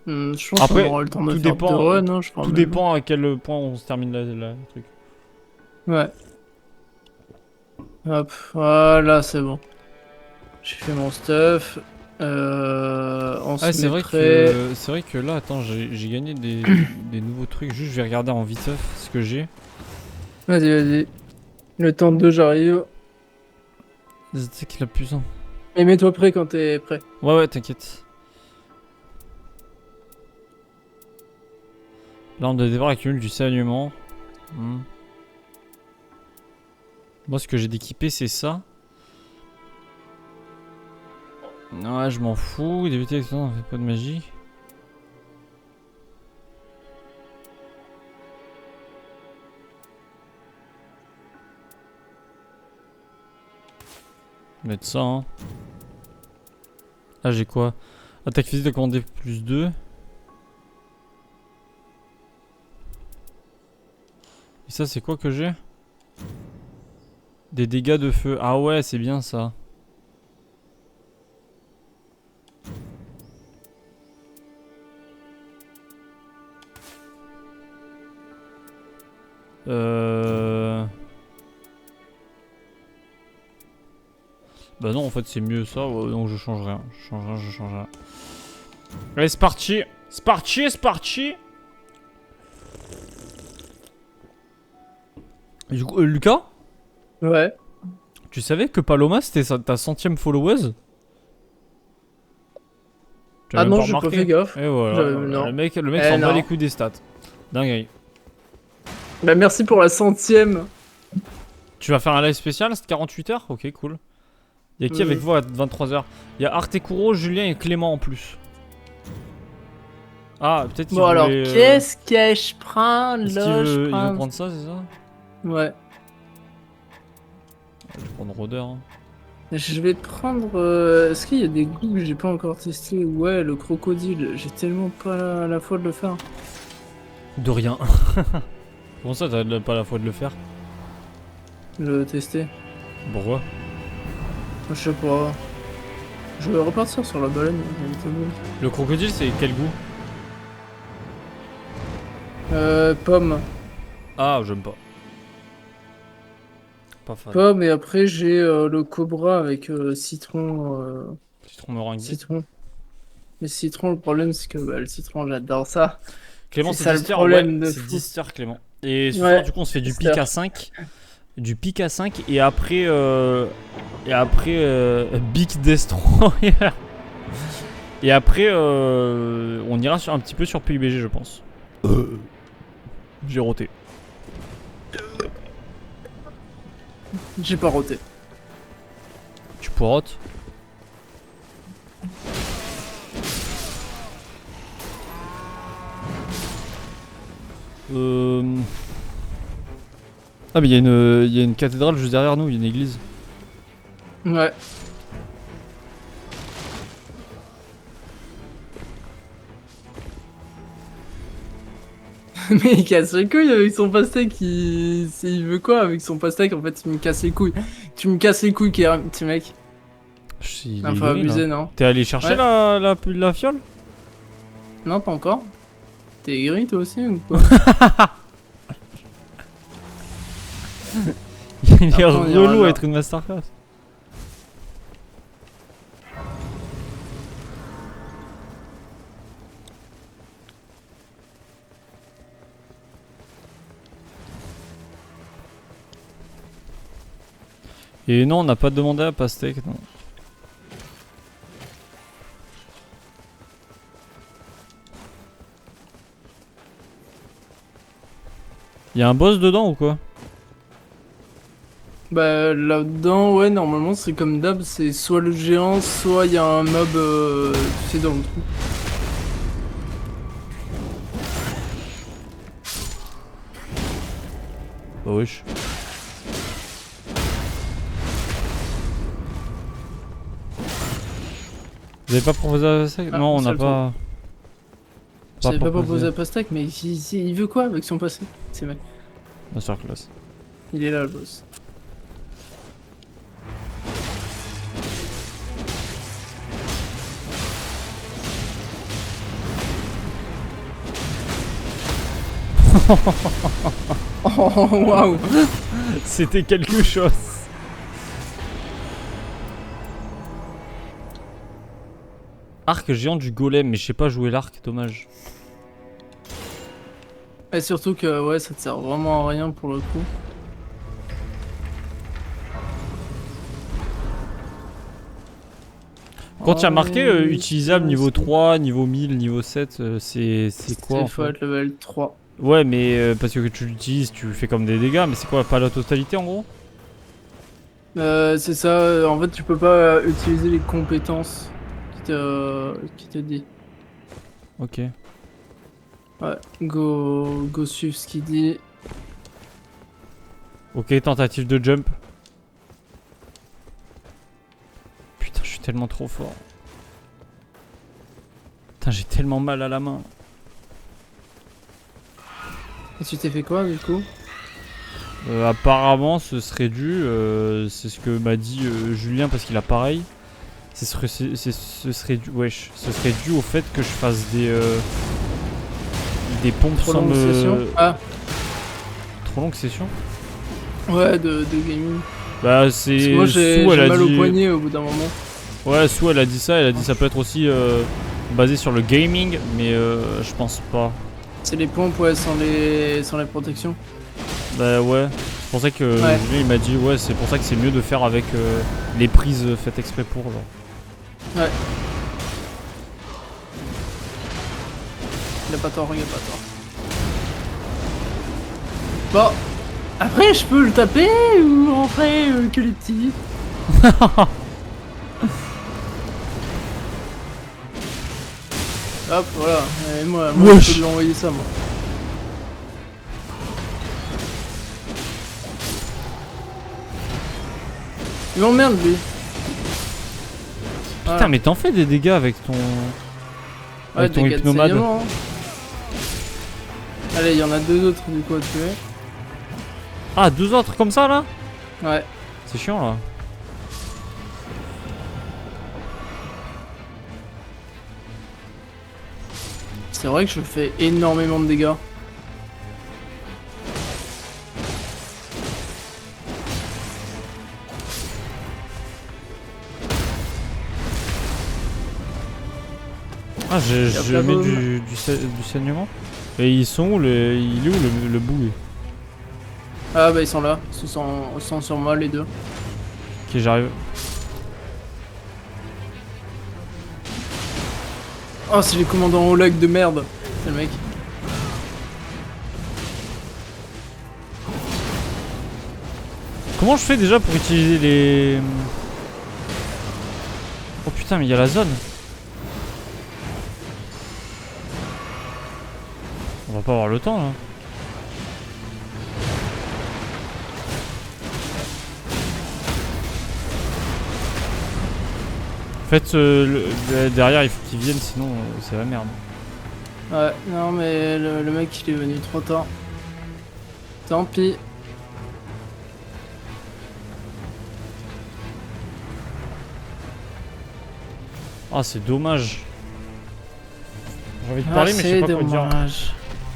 Je pense Après, qu'on aura le temps de tout faire dépend, deux runs, hein, je crois. tout même. dépend à quel point on se termine la truc. Ouais. Hop, voilà, c'est bon. J'ai fait mon stuff. On Ah, se met prêt. c'est vrai que là, attends, j'ai gagné des nouveaux trucs. Juste, je vais regarder en viteuf ce que j'ai. Vas-y, vas-y. Le temps de j'arrive. C'est qu'il a plus un. Et mets-toi prêt quand t'es prêt. Ouais, ouais, t'inquiète. Là, on doit devoir accumuler du saignement. Moi, ce que j'ai d'équipé, c'est ça. Ouais, je m'en fous. Débuter avec ça, on fait pas de magie. Mettre ça, hein. Ah, j'ai quoi? Attaque physique de commander plus 2. Et ça, c'est quoi que j'ai? Des dégâts de feu. Ah ouais, c'est bien ça. Bah non, en fait, c'est mieux ça, donc je change rien. Je change rien. Allez, c'est parti. C'est parti. Du coup, Lucas, Ouais. tu savais que Paloma c'était ta 100e followeuse? Tu as Ah même non, pas j'ai pas remarqué. fait gaffe. Et voilà, Non. le mec Eh, s'en bat non. les couilles des stats. Dingue. Bah merci pour la 100e. Tu vas faire un live spécial, c'est 48 heures? Ok, cool. Y'a qui avec vous à 23h? Y'a Artekuro, Julien et Clément en plus. Ah, peut-être qu'il Bon alors, voulait, qu'est-ce que je prends est-ce là? qu'il Je veut, il veut prends... prendre ça, c'est ça? Ouais. Je vais prendre Rôdeur. Hein. Je vais prendre... Est-ce qu'il y a des goûts que j'ai pas encore testé? Ouais, le crocodile. J'ai tellement pas la foi de le faire. De rien. Comment ça, t'as pas la foi de le faire? Le tester. Pourquoi? Je sais pas. Je vais repartir sur la baleine. Elle était bonne. Le crocodile, c'est quel goût? Pomme. Ah, j'aime pas. Pas fan. Pomme et après j'ai le cobra avec citron. Citron meringue. Citron. Mais citron, le problème c'est que bah, le citron, j'adore ça. Clément, C'est c'est ça le 10 heures, problème ouais, de c'est fou. 10 heures, Clément. Et ce Ouais, soir, du coup, on se fait du 10 pic heures. à 5. Du pic à 5 et après Big Destroyer. Et après on ira un petit peu sur PUBG, je pense. J'ai roté. J'ai pas roté. Tu poirotes? Ah mais il y a une cathédrale juste derrière nous, il y a une église. Ouais. Mais il casse les couilles avec son pastèque, il veut quoi avec son pastèque? En fait, il me casse les couilles. Tu me casses les couilles, Kéram, petit mec. Il Non, est faut gris, abuser, là. non? T'es allé chercher Ouais. la fiole? Non, pas encore. T'es gris toi aussi ou quoi? Il est Après, on ira relou à là. être une masterclass. Et non, on n'a pas demandé à Pastèque, non. Y'a un boss dedans ou quoi? Bah là-dedans, ouais, normalement c'est comme d'hab, c'est soit le géant, soit il y a un mob, tu sais, dans le trou. Bah wesh. Vous avez pas proposé à Pastèque? Ah, Non, on ça n'a le pas... J'avais pas proposé à Pastèque, mais il veut quoi avec son passé? C'est mec. Masterclass. Il est là le boss. Oh waouh! C'était quelque chose. Arc géant du golem, mais je sais pas jouer l'arc, dommage. Et surtout que ouais, ça te sert vraiment à rien pour le coup. Quand il y a marqué utilisable niveau c'est 3, niveau 1000, niveau 7, c'est quoi en faut fait? être level 3. Ouais, mais parce que tu l'utilises, tu fais comme des dégâts, mais c'est quoi? Pas la totalité en gros? C'est ça, en fait tu peux pas utiliser les compétences qui te dit. Ok. Ouais, go suivre ce qu'il dit. Ok, tentative de jump. Putain, je suis tellement trop fort. Putain, j'ai tellement mal à la main. Et tu t'es fait quoi du coup? Apparemment, ce serait dû, c'est ce que m'a dit Julien parce qu'il a pareil. Ce serait dû, wesh, ce serait dû au fait que je fasse des pompes Trop sans longue session? me... Ah, trop longue session. Ouais, de gaming. Bah Parce c'est... que moi j'ai Sue, elle a mal au dit... poignet au bout d'un moment. Ouais, Sue elle a dit ça, elle a dit ça peut être aussi basé sur le gaming, mais je pense pas. C'est les pompes, ouais, sans les protections. Bah ouais, c'est pour ça que Ouais. lui il m'a dit ouais c'est pour ça que c'est mieux de faire avec les prises faites exprès pour genre. Ouais. Il a pas tort, il a pas tort. Bon, après je peux le taper ou rentrer que les petits. Hop, voilà. Et moi je peux lui envoyer ça, moi. Il m'emmerde lui. Putain mais t'en fais des dégâts avec ton... Ouais, avec ton dégâts de hypnomade. saignement, hein. Allez, il y en a 2 autres du coup à tuer. Ah 2 autres comme ça là? Ouais. C'est chiant là. C'est vrai que je fais énormément de dégâts. Ah j'ai Y a plein mis de- du saignement. Et ils sont où le... Il est où le bout? Ah bah ils sont là, ils sont sur moi les deux. Ok j'arrive. Oh c'est les commandants au lag de merde. C'est le mec. Comment je fais déjà pour utiliser les... Oh putain mais il y a la zone. On va pas avoir le temps là. En fait derrière il faut qu'ils viennent sinon c'est la merde. Ouais, non mais le mec il est venu trop tard. Tant pis. Ah c'est dommage. J'ai envie de Ah, parler mais je sais c'est pas quoi dire. dommage.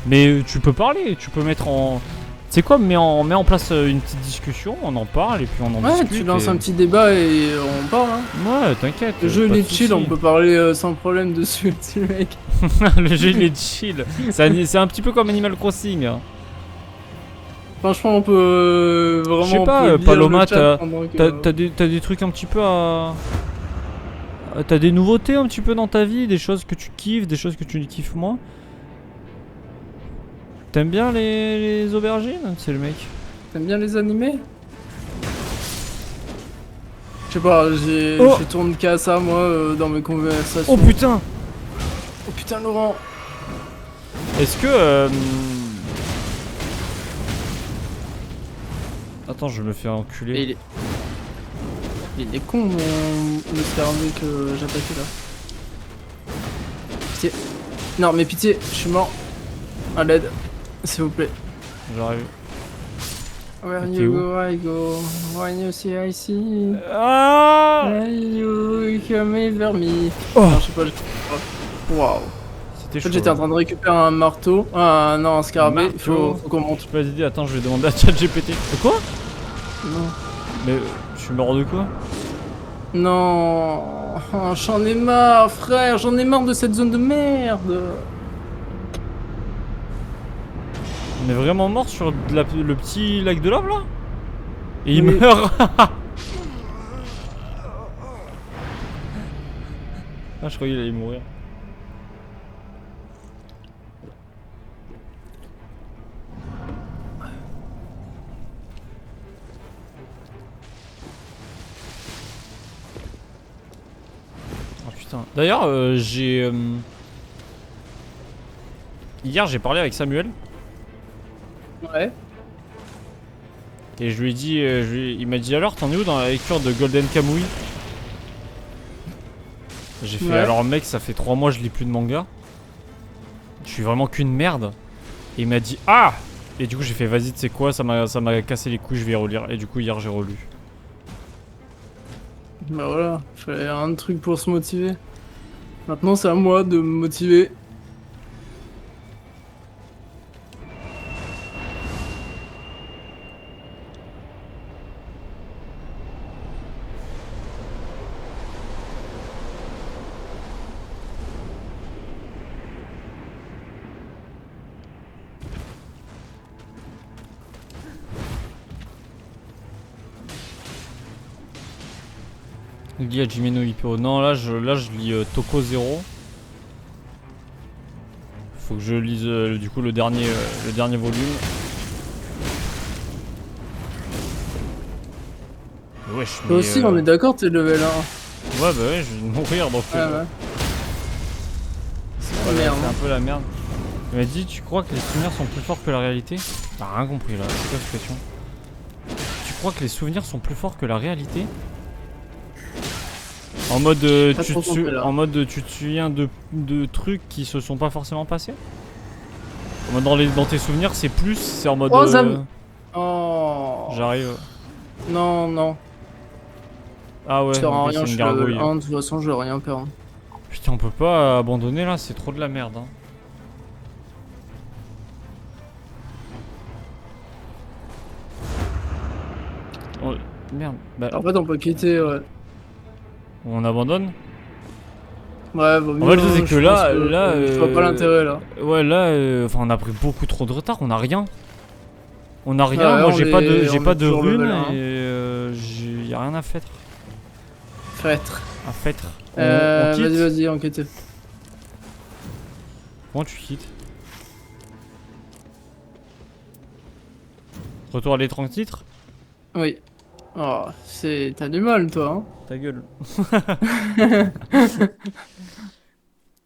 Mais tu peux parler, tu peux mettre en... C'est quoi, mets en place une petite discussion, on en parle et puis on en Ouais, discute. tu lances et- un petit débat et on parle. Hein. Ouais, t'inquiète. Le jeu pas il de est chill, soucis. on peut parler sans problème dessus, c'est le mec. Le jeu il est chill. C'est un petit peu comme Animal Crossing. Hein. Franchement on peut vraiment... Je sais on pas, peut lire Paloma, le chat pendant que- t'as des trucs un petit peu à... T'as des nouveautés un petit peu dans ta vie, des choses que tu kiffes, des choses que tu kiffes moins. T'aimes bien les aubergines? C'est le mec. T'aimes bien les animés? Je sais pas, Oh. je tourne qu'à ça moi dans mes conversations. Oh putain! Oh putain Laurent. Est-ce que... Attends, je me fais Et enculer. il est con mon escargot que j'attaquais là. Pitié. Non mais pitié, je suis mort. À l'aide, s'il vous plaît. J'arrive. Where T'es you où go, I go. When you see, I see. Ah! When you come vers me. Oh. Non, je sais pas. Waouh. C'était En fait, chaud. j'étais en train de récupérer un marteau. Ah non, un scarabée. Marteau. Faut qu'on monte. Pas d'idée, attends, je vais demander à ChatGPT. De quoi? Non. Mais je suis mort de quoi? Non. Oh, j'en ai marre, frère. J'en ai marre de cette zone de merde. On est vraiment mort sur le petit lac de lave là? Et il Mais- meurt. Ah, je croyais qu'il allait mourir. Oh putain. D'ailleurs, hier, j'ai parlé avec Samuel. Ouais. Et je lui ai dit, il m'a dit alors t'en es où dans la lecture de Golden Kamuy? J'ai fait Ouais. alors mec ça fait 3 mois je lis plus de manga. Je suis vraiment qu'une merde. Et il m'a dit ah. Et du coup j'ai fait vas-y tu sais quoi ça m'a cassé les couilles je vais relire. Et du coup hier j'ai relu. Bah voilà, fallait un truc pour se motiver. Maintenant c'est à moi de me motiver. Lis Hajime no Ippo. Non, là je lis Toko Zero. Faut que je lise du coup le dernier volume. Wesh, Toi aussi, on est d'accord, t'es level 1. Ouais, bah ouais, je vais mourir donc. Ouais. C'est Merde. un peu la merde. Il m'a dit, tu crois que les souvenirs sont plus forts que la réalité? T'as rien compris là, c'est quoi cette question? Tu crois que les souvenirs sont plus forts que la réalité? En mode, tu te souviens de trucs qui se sont pas forcément passés? En mode dans tes souvenirs, c'est plus, c'est en mode. Oh, ça me... Oh. J'arrive. Non. Ah ouais, Ça sert à ok, rien, c'est je une suis level gargouille. 1, de toute façon, je vais rien perdre. Putain, on peut pas abandonner là, c'est trop de la merde. Hein. Oh, merde. Bah, En fait, on peut quitter, ouais. on abandonne? Ouais, vaut mieux. En fait, le truc, c'est je que là, pense que je vois pas l'intérêt là. Ouais, là, enfin, on a pris beaucoup trop de retard, on a rien. On a rien, Ouais, moi on j'ai pas de, est- j'ai on pas est de toujours runes level 1. et y a rien à faire. Traître. À faire. On quitte. Vas-y, enquête. Comment tu quittes? Retour à l'étrange titre? Oui. Oh, t'as du mal, toi, hein. Ta gueule.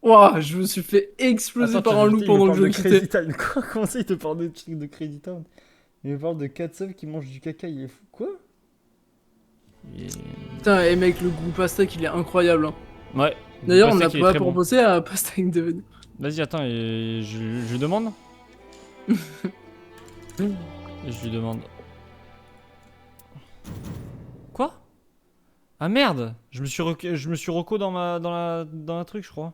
Ouah, je me suis fait exploser par un loup pendant que je quittais. Quoi? Comment ça il te parle de trucs de Crazy Town? Il me parle de Katsov qui mange du caca, il est fou. Quoi? Putain, et mec, le goût pastèque, il est incroyable, hein. Ouais. D'ailleurs, on Pastèque, n'a il est pas très bon. proposé à pastèque de venir. Vas-y, attends, et je lui demande. Et je lui demande. Quoi? Ah merde! Je me suis reco dans la truc, je crois.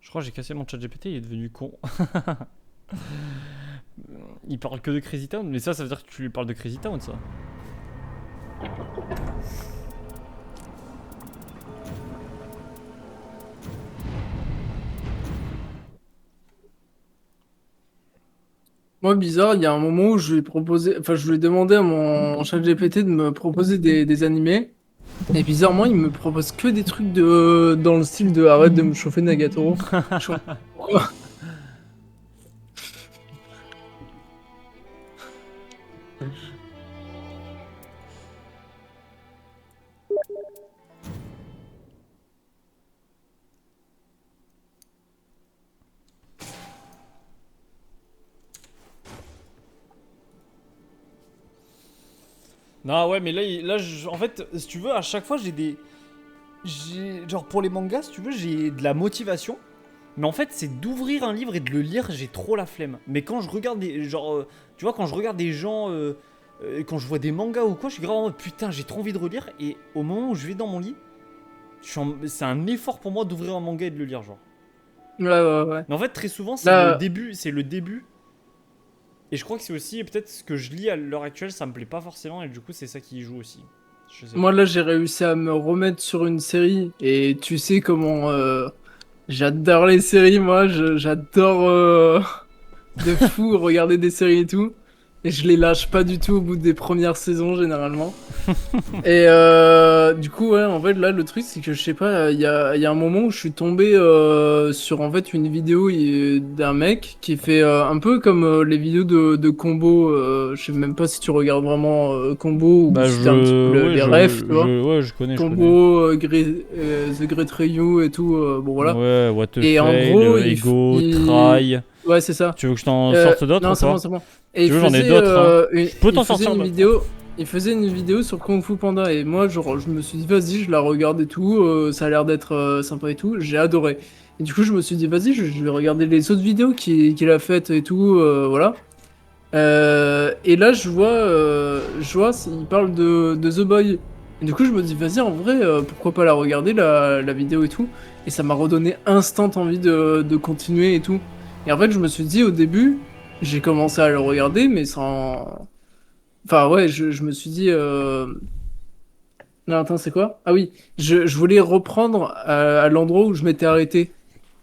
Je crois que j'ai cassé mon chat GPT, il est devenu con. Il parle que de Crazy Town, mais ça veut dire que tu lui parles de Crazy Town, ça. Moi, bizarre, il y a un moment où je lui ai proposé, enfin, je lui ai demandé à mon chat GPT de me proposer des animés. Et bizarrement, il me propose que des trucs dans le style de arrête de me chauffer Nagatoro. Je comprends pas pourquoi. Non, ouais, mais là en fait, si tu veux, à chaque fois, genre, pour les mangas, si tu veux, j'ai de la motivation. Mais en fait, c'est d'ouvrir un livre et de le lire, j'ai trop la flemme. Mais quand je regarde tu vois, quand je regarde des gens, quand je vois des mangas ou quoi, je suis grave en mode putain, j'ai trop envie de relire. Et au moment où je vais dans mon lit, c'est un effort pour moi d'ouvrir un manga et de le lire, genre. Ouais. Mais en fait, très souvent, Là, c'est le début. Et je crois que c'est aussi peut-être ce que je lis à l'heure actuelle, ça me plaît pas forcément et du coup c'est ça qui y joue aussi. Je sais moi, là, j'ai réussi à me remettre sur une série. Et tu sais comment j'adore les séries, moi. J'adore de fou regarder des séries et tout. Et je les lâche pas du tout au bout des premières saisons, généralement. Et du coup, ouais, en fait, là, le truc, c'est que je sais pas, il y a un moment où je suis tombé sur en fait une vidéo d'un mec qui fait un peu comme les vidéos de Combo. Je sais même pas si tu regardes vraiment Combo ou Bah si t'as un petit peu ouais, les refs, tu vois. ouais, je connais. Combo, The Great Ryu et tout, bon voilà. Ouais, What the Et en Fail, gros, Ego, Try. Ouais, c'est ça. Tu veux que je t'en sorte d'autres Non, ou c'est pas? bon, c'est bon. Et Tu veux, j'en ai d'autres, hein. Je peux t'en sortir une d'autres. vidéo. Il faisait une vidéo sur Kung Fu Panda et moi, genre, je me suis dit, vas-y, je la regarde et tout. Ça a l'air d'être sympa et tout. J'ai adoré. Et du coup, je me suis dit, vas-y, je vais regarder les autres vidéos qu'il a faites et tout. Voilà. Et là, je vois, il parle de The Boy. Et du coup, je me dis, vas-y, en vrai, pourquoi pas la regarder, la vidéo et tout. Et ça m'a redonné instant envie de continuer et tout. Et en fait, je me suis dit, au début, j'ai commencé à le regarder, mais sans... Enfin, ouais, je me suis dit... Non, attends, c'est quoi? Ah oui, je voulais reprendre à l'endroit où je m'étais arrêté.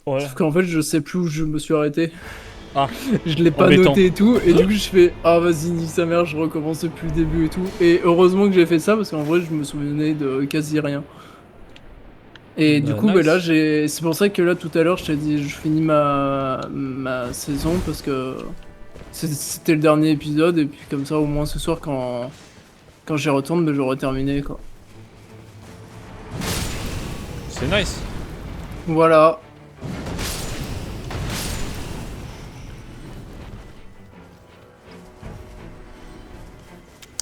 Ouais. Sauf qu'en fait, je sais plus où je me suis arrêté. Ah, Je l'ai pas embêtant. noté et tout, et du coup je fais ah vas-y nique sa mère, je recommence depuis le début et tout. Et heureusement que j'ai fait ça parce qu'en vrai je me souvenais de quasi rien. Et du Bah, coup bah là nice. c'est pour ça que là tout à l'heure je t'ai dit je finis ma saison parce que c'était le dernier épisode et puis comme ça au moins ce soir quand j'y retourne bah, j'aurai terminé quoi. C'est nice. Voilà.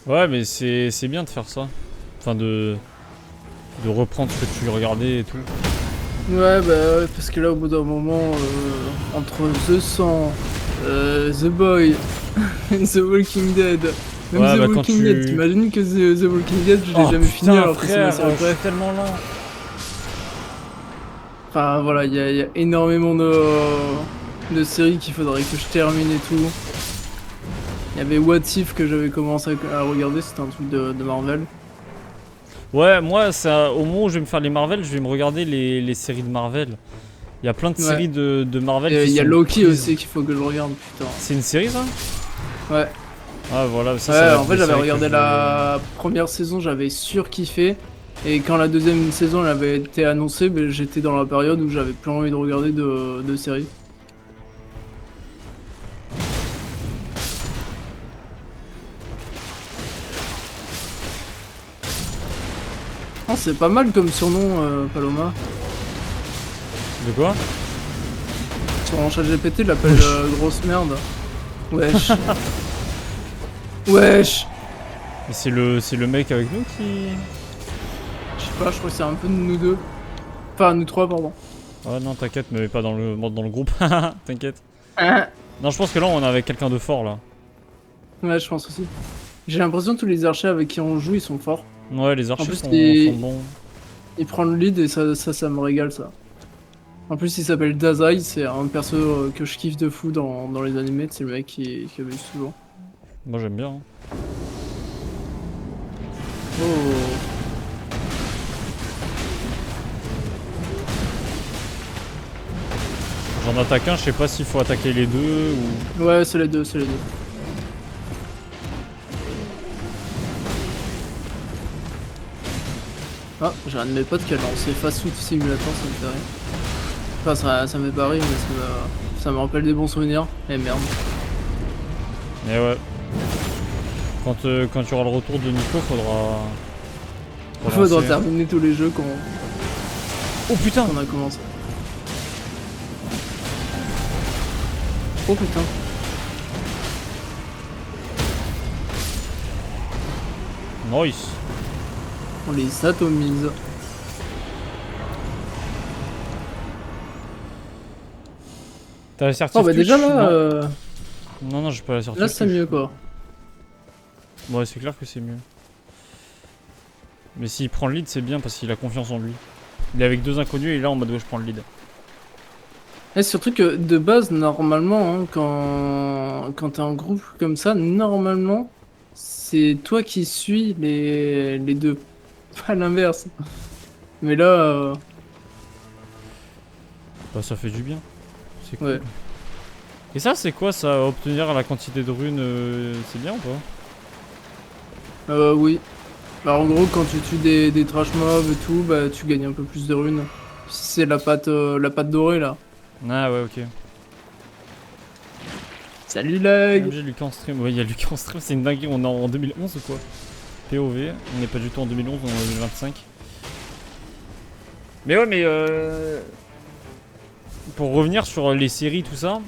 Ouais, mais c'est bien de faire ça. Enfin, de reprendre ce que tu regardais et tout. Ouais, bah ouais, parce que là, au bout d'un moment, entre The 100, The Boy, The Walking Dead, même Ouais, The bah quand Walking Dead, tu... t'imagines que The Walking Dead, je l'ai Oh jamais fini putain, alors que c'est ma frère, série c'est préf. tellement lent. Enfin, voilà, il y a énormément de séries qu'il faudrait que je termine et tout. Il y avait What If que j'avais commencé à regarder, c'était un truc de Marvel. Ouais, moi, ça, au moment où je vais me faire les Marvel, je vais me regarder les séries de Marvel. Il y a plein de Ouais. séries de Marvel Et qui il y a sont Loki prises. aussi qu'il faut que je regarde, putain. C'est une série, ça? Ouais. Ah, voilà, ça Ouais, va en être fait, des j'avais séries que regardé je vais... la première saison, j'avais surkiffé. Et quand la deuxième saison elle avait été annoncée, ben, j'étais dans la période où j'avais plus envie de regarder de séries. Ah, c'est pas mal comme surnom, Paloma. De quoi? Sur mon chat GPT, il l'appelle Wesh. grosse merde. Wesh. Wesh. Mais c'est le mec avec nous qui... Je sais pas, je crois que c'est un peu de nous deux. Enfin, nous trois, pardon. Ah non, t'inquiète, me mets pas dans le groupe. T'inquiète. Ah. Non, je pense que là, on est avec quelqu'un de fort, là. Ouais, je pense aussi. J'ai l'impression que tous les archers avec qui on joue, ils sont forts. Ouais, les En archers plus, sont bons. il prend le lead et ça me régale, ça. En plus, il s'appelle Dazai, c'est un perso que je kiffe de fou dans les animés, c'est le mec qui abuse souvent. Moi, j'aime bien. Hein. Oh, J'en attaque un, je sais pas s'il faut attaquer les deux ou... ouais, c'est les deux, c'est les deux. Ah, j'ai un de mes potes qui a lancé Fast Food Simulator, ça me fait rire. Enfin, ça me fait pas rire, mais ça me rappelle des bons souvenirs. Eh merde. Mais ouais. Quand tu auras le retour de Nico, faudra Faudra lancer. terminer tous les jeux Oh putain! qu'on a commencé. Oh putain. Nice! On les atomise. T'as la Oh certif bah déjà Twitch? là, Non, non, j'ai pas la certif là c'est Twitch. mieux quoi. Ouais, c'est clair que c'est mieux. Mais s'il prend le lead, c'est bien parce qu'il a confiance en lui. Il est avec deux inconnus et là en mode ouais, je prends le lead. Et surtout que de base, normalement, hein, quand t'es en groupe comme ça, normalement, c'est toi qui suis les deux. Pas l'inverse. Mais là, Bah, ça fait du bien. C'est cool. ouais. Et ça, c'est quoi ça? Obtenir la quantité de runes, c'est bien ou pas? Oui. Bah, en gros, quand tu tues des trash mobs et tout, bah, tu gagnes un peu plus de runes. C'est la pâte dorée là. Ah ouais, ok. Salut lag! J'ai Lucas en stream. Ouais, il y a Lucas en stream, c'est une dinguerie. On est en 2011 ou quoi? POV. On n'est pas du tout en 2011, on est en 2025. Mais ouais, mais pour revenir sur les séries, tout ça,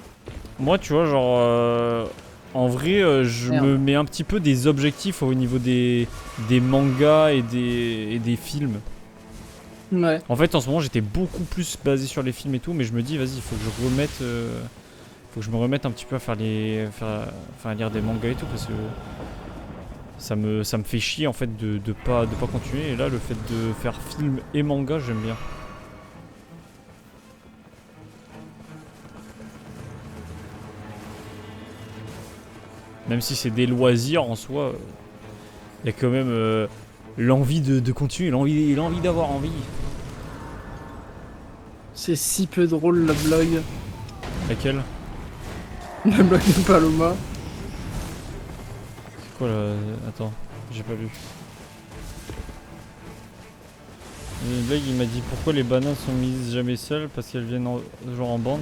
moi, tu vois, genre, en vrai, je Merde. me mets un petit peu des objectifs au niveau des mangas et des films. Ouais. En fait, en ce moment, j'étais beaucoup plus basé sur les films et tout, mais je me dis, vas-y, il faut que je remette, faut que je me remette un petit peu à faire à lire des mangas et tout, parce que ça me fait chier en fait de pas continuer. Et là, le fait de faire film et manga, j'aime bien. Même si c'est des loisirs en soi, il y a quand même l'envie de continuer, l'envie d'avoir envie. C'est si peu drôle la blague. Laquelle? La blague de Paloma. C'est quoi là? Attends, j'ai pas lu. Le blague il m'a dit pourquoi les bananes sont mises jamais seules parce qu'elles viennent genre en bande.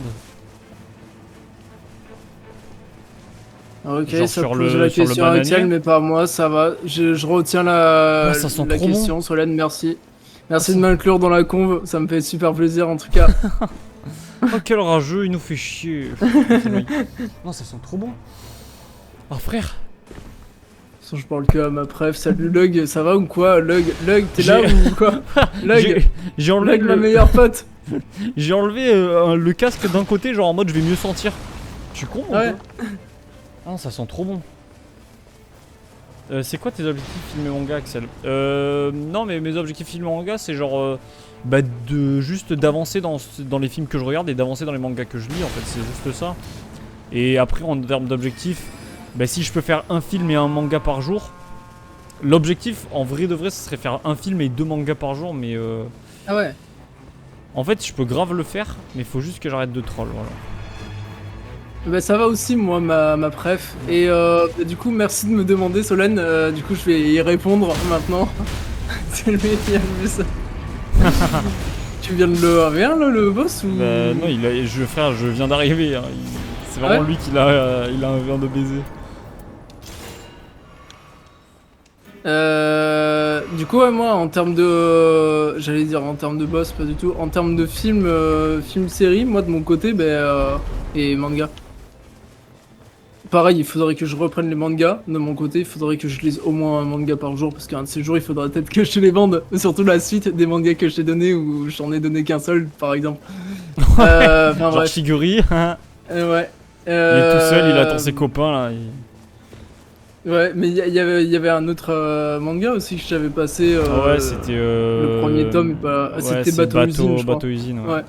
Ok, Genre ça sur pose le- la sur le question à Axel, bananier. mais pas moi, ça va. Je retiens la, Ouais, ça sent la trop question, Solène, merci. Merci Ah, de ça- m'inclure dans la conve, ça me fait super plaisir en tout cas. Oh quel rageux, il nous fait chier. Non ça sent trop bon. Oh frère. Façon, je parle que à ma préf. Salut Lug, ça va ou quoi? Lug, t'es là J'ai- ou quoi? Lug, J'ai enlevé, Lug, la meilleure pote. j'ai enlevé le casque d'un côté, genre en mode je vais mieux sentir. Tu es con ou Ouais. quoi? Ah ça sent trop bon. C'est quoi tes objectifs filmer manga, Axel? Non mais mes objectifs filmer manga c'est genre bah de juste d'avancer dans les films que je regarde et d'avancer dans les mangas que je lis en fait, c'est juste ça. Et après en termes d'objectifs, bah si je peux faire un film et un manga par jour, l'objectif en vrai de vrai ce serait faire un film et 2 mangas par jour mais Ah ouais. en fait je peux grave le faire mais il faut juste que j'arrête de troll voilà. Bah ça va aussi moi ma préf. Et bah, du coup merci de me demander Solène, du coup je vais y répondre maintenant. C'est le meilleur ça. Tu viens de le A1 là le boss ou... Bah non frère je viens d'arriver hein. C'est vraiment Ouais. lui qui il a un verre de baiser. Du coup, ouais, moi, en termes de. J'allais dire en termes de boss, pas du tout. En termes de film, série, moi de mon côté, et manga. Pareil, il faudrait que je reprenne les mangas. De mon côté, il faudrait que je lise au moins un manga par jour, parce qu'un de ces jours, il faudrait peut-être que je les vende. Surtout la suite des mangas que je t'ai donné, où j'en ai donné qu'un seul, par exemple. Enfin Genre bref. Shiguri, Ouais. il est tout seul, il attend ses copains là. Ouais, mais il y avait un autre manga aussi que j'avais passé. Ouais, c'était. Le premier tome, Ouais, c'était c'est Bateau Usine, je crois. Bateau Usine, ouais. Ouais.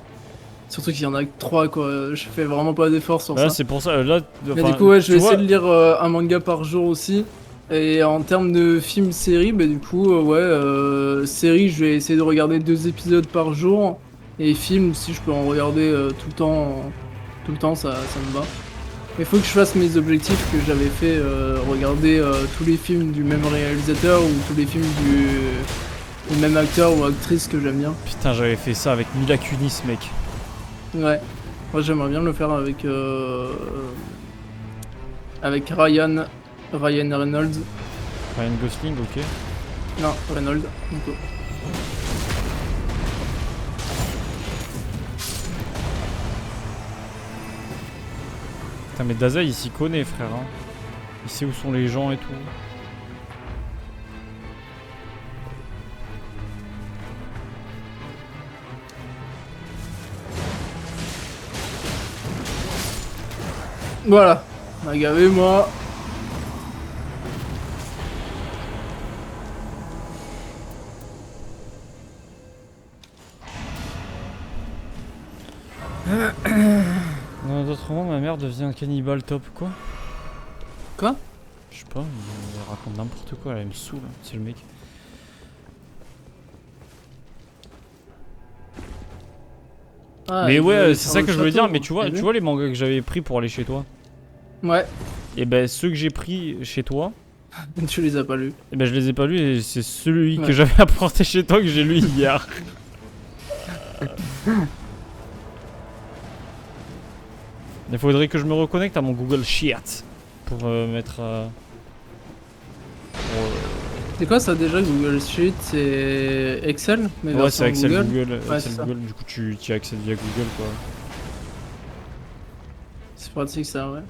Surtout qu'il y en a que 3 quoi, je fais vraiment pas d'efforts sur Là, ça. c'est pour ça. Là, Mais enfin, du coup, ouais, je tu vais vois, essayer de lire un manga par jour aussi. Et en termes de films, séries, bah du coup, série, je vais essayer de regarder 2 épisodes par jour. Et films, si je peux en regarder tout le temps, ça me va. Mais faut que je fasse mes objectifs que j'avais fait, regarder tous les films du même réalisateur ou tous les films du même acteur ou actrice que j'aime bien. Putain, j'avais fait ça avec Mila Kunis, mec. Ouais, moi j'aimerais bien le faire avec Ryan Reynolds. Ryan Gosling, ok. Non, Reynolds, du coup. Putain, mais Daza, il s'y connaît, frère. Hein. Il sait où sont les gens et tout. Voilà, agavez-moi. Dans d'autres mondes, ma mère devient un cannibale top, quoi. Quoi? Je sais pas, il raconte n'importe quoi, là, il me saoule, c'est le mec. Ah, Mais il ouais, veut c'est faire ça le que je voulais château, dire, mais tu c'est vois les mangas que j'avais pris pour aller chez toi. Ouais, Et ben ceux que j'ai pris chez toi, tu les as pas lus. et ben je les ai pas lus et c'est celui Ouais. que j'avais apporté chez toi que j'ai lu hier. Il faudrait que je me reconnecte à mon Google Sheet pour mettre. C'est quoi ça déjà, Google Sheet? C'est Excel? Mais Ouais, c'est version Excel Google. Google. Ouais, Excel c'est ça. Google, du coup tu y accèdes via Google quoi. C'est pratique ça, ouais.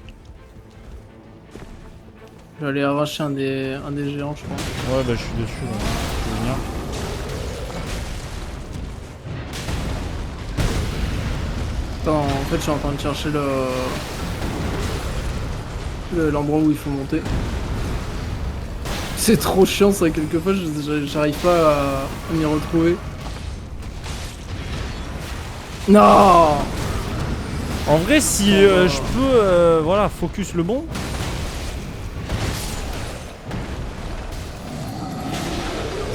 Je vais aller arracher un des géants, je crois. Ouais, bah je suis dessus là. Je peux venir. Attends, en fait, je suis en train de chercher l'endroit où il faut monter. C'est trop chiant ça, quelquefois, j'arrive pas à m'y retrouver. Non! En vrai, si Oh. je peux, voilà, focus le bon.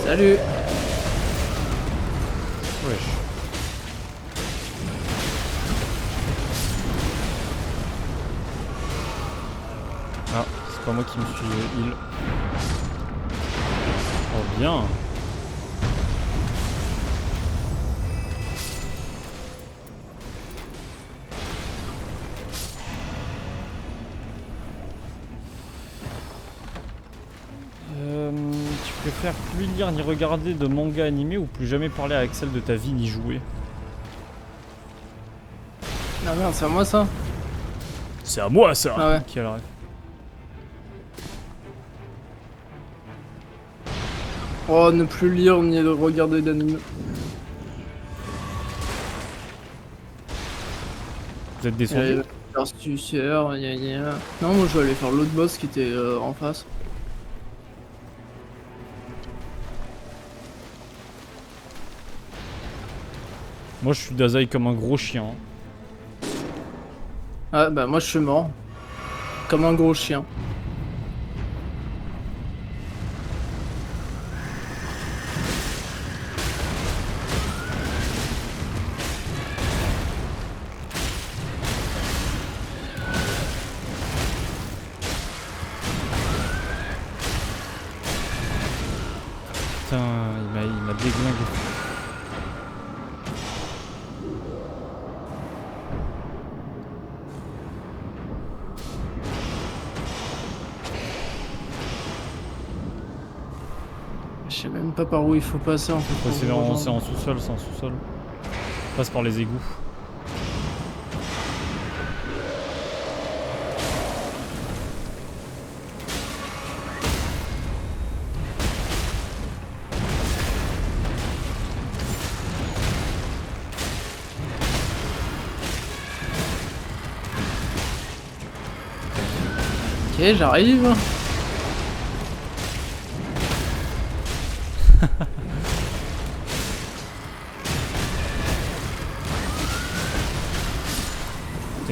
Salut! Wesh. pas moi qui me suis heal. Oh bien. Tu préfères plus lire ni regarder de manga animé ou plus jamais parler à Axel de ta vie ni jouer? Ah merde, c'est à moi ça? C'est à moi ça. Ah ouais. Quel rêve. Oh, ne plus lire ni regarder d'anime. Vous êtes descendu? Astucieur, Non, moi je vais aller faire l'autre boss qui était en face. Moi je suis Dazai comme un gros chien. Ah bah moi je suis mort. Comme un gros chien. Putain, il m'a déglingué. Je sais même pas par où il faut passer en fait. Ouais, c'est en sous-sol, c'est en sous-sol. Passe par les égouts. Ok, j'arrive.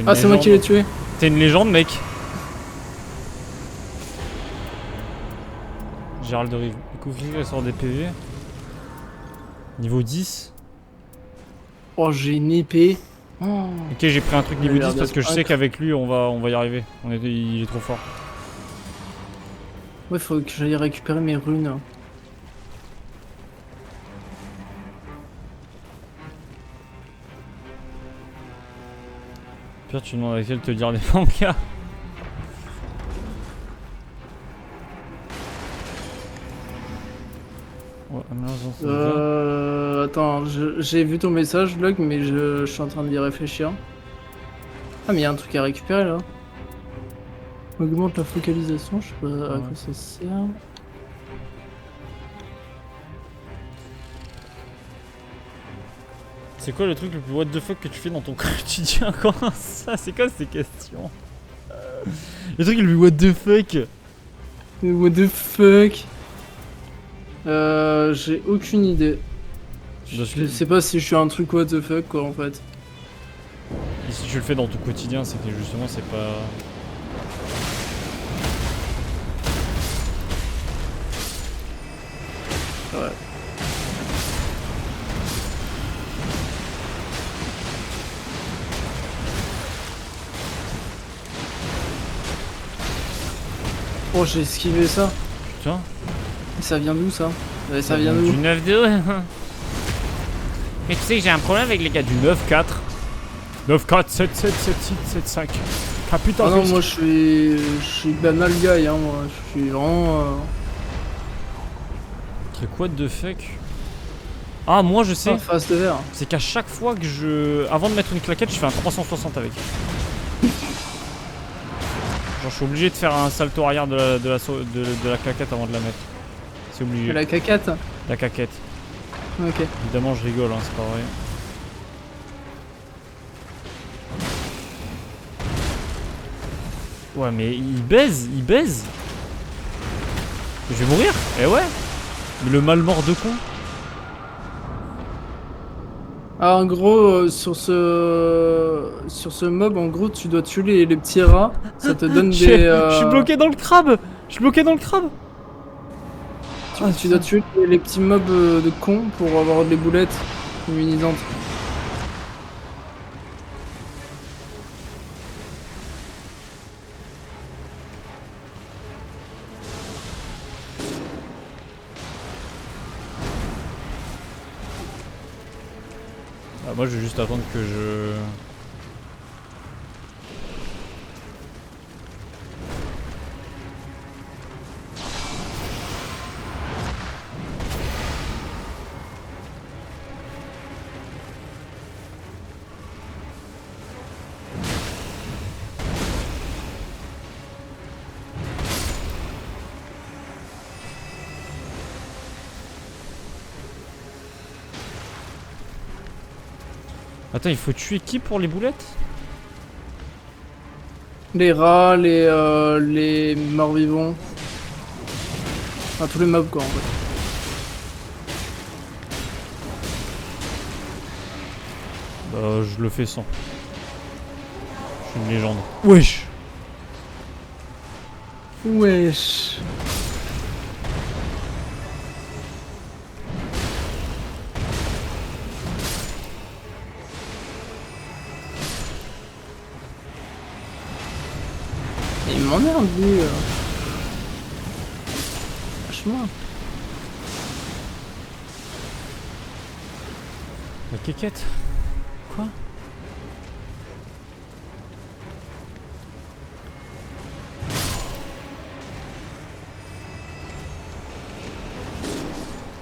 Ah, c'est moi qui l'ai tué. T'es une légende, mec. Gérald de Rive. Découvrir et sort des PV. Niveau 10. Oh, j'ai une épée. Oh. Ok, j'ai pris un truc niveau Il a 10 l'air parce que je d'être sais qu'avec lui on va y arriver. Il est trop fort. Ouais, faut que j'aille récupérer mes runes. Pire, tu demandes à laquelle te dire les mangas. Ouais, Attends, j'ai vu ton message, Log, mais je suis en train d'y réfléchir. Ah, mais il y a un truc à récupérer là. Augmente la focalisation, je sais pas à quoi ça sert. C'est quoi le truc le plus what the fuck que tu fais dans ton quotidien? Comment ça? C'est quoi ces questions? Le truc le plus what the fuck? What the fuck? J'ai aucune idée. Je sais pas si je suis un truc what the fuck quoi en fait. Et si tu le fais dans ton quotidien, c'est que justement c'est pas... Ouais. Oh, j'ai esquivé ça. Putain. Ça vient d'où ça? Ça vient d'où? Du 9-2. Mais tu sais que j'ai un problème avec les gars du 9-4. 9-4, 7-7, 7-6, 7-5. Ah putain, Ah non, moi je suis banal guy, hein, moi. Je suis vraiment. C'est quoi de fuck? Ah, moi je sais. Face de verre. C'est qu'à chaque fois que je. Avant de mettre une claquette, je fais un 360 avec. Genre, je suis obligé de faire un salto arrière de la claquette avant de la mettre. C'est obligé. La caquette? La claquette. Ok. Évidemment, je rigole, hein, c'est pas vrai. Ouais, mais il baise, il baise. Je vais mourir. Eh ouais. Mais le mal mort de con. Ah, en gros, sur ce mob, en gros, tu dois tuer les petits rats. Ça te donne des. Je suis bloqué dans le crabe. Je suis bloqué dans le crabe. Tu dois tuer les petits mobs de cons pour avoir des boulettes immunisantes. moi je vais juste attendre que je... Attends, il faut tuer qui pour les boulettes? Les rats, les morts-vivants. Enfin, tous les mobs quoi en fait. Bah, je le fais sans. Je suis une légende. Wesh! Wesh. Il m'emmerde lui. Vachement. La quéquette? Quoi?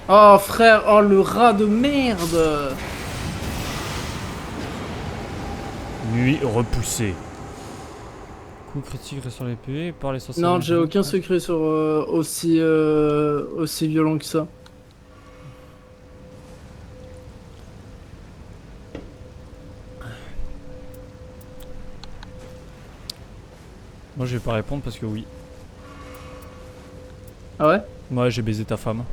Oh frère, oh le rat de merde. Nuit repoussée. Coup critique reste sur l'épée, par les sorciers. Non, j'ai aucun secret sur aussi violent que ça. Moi je vais pas répondre parce que oui. Ah ouais? Moi j'ai baisé ta femme.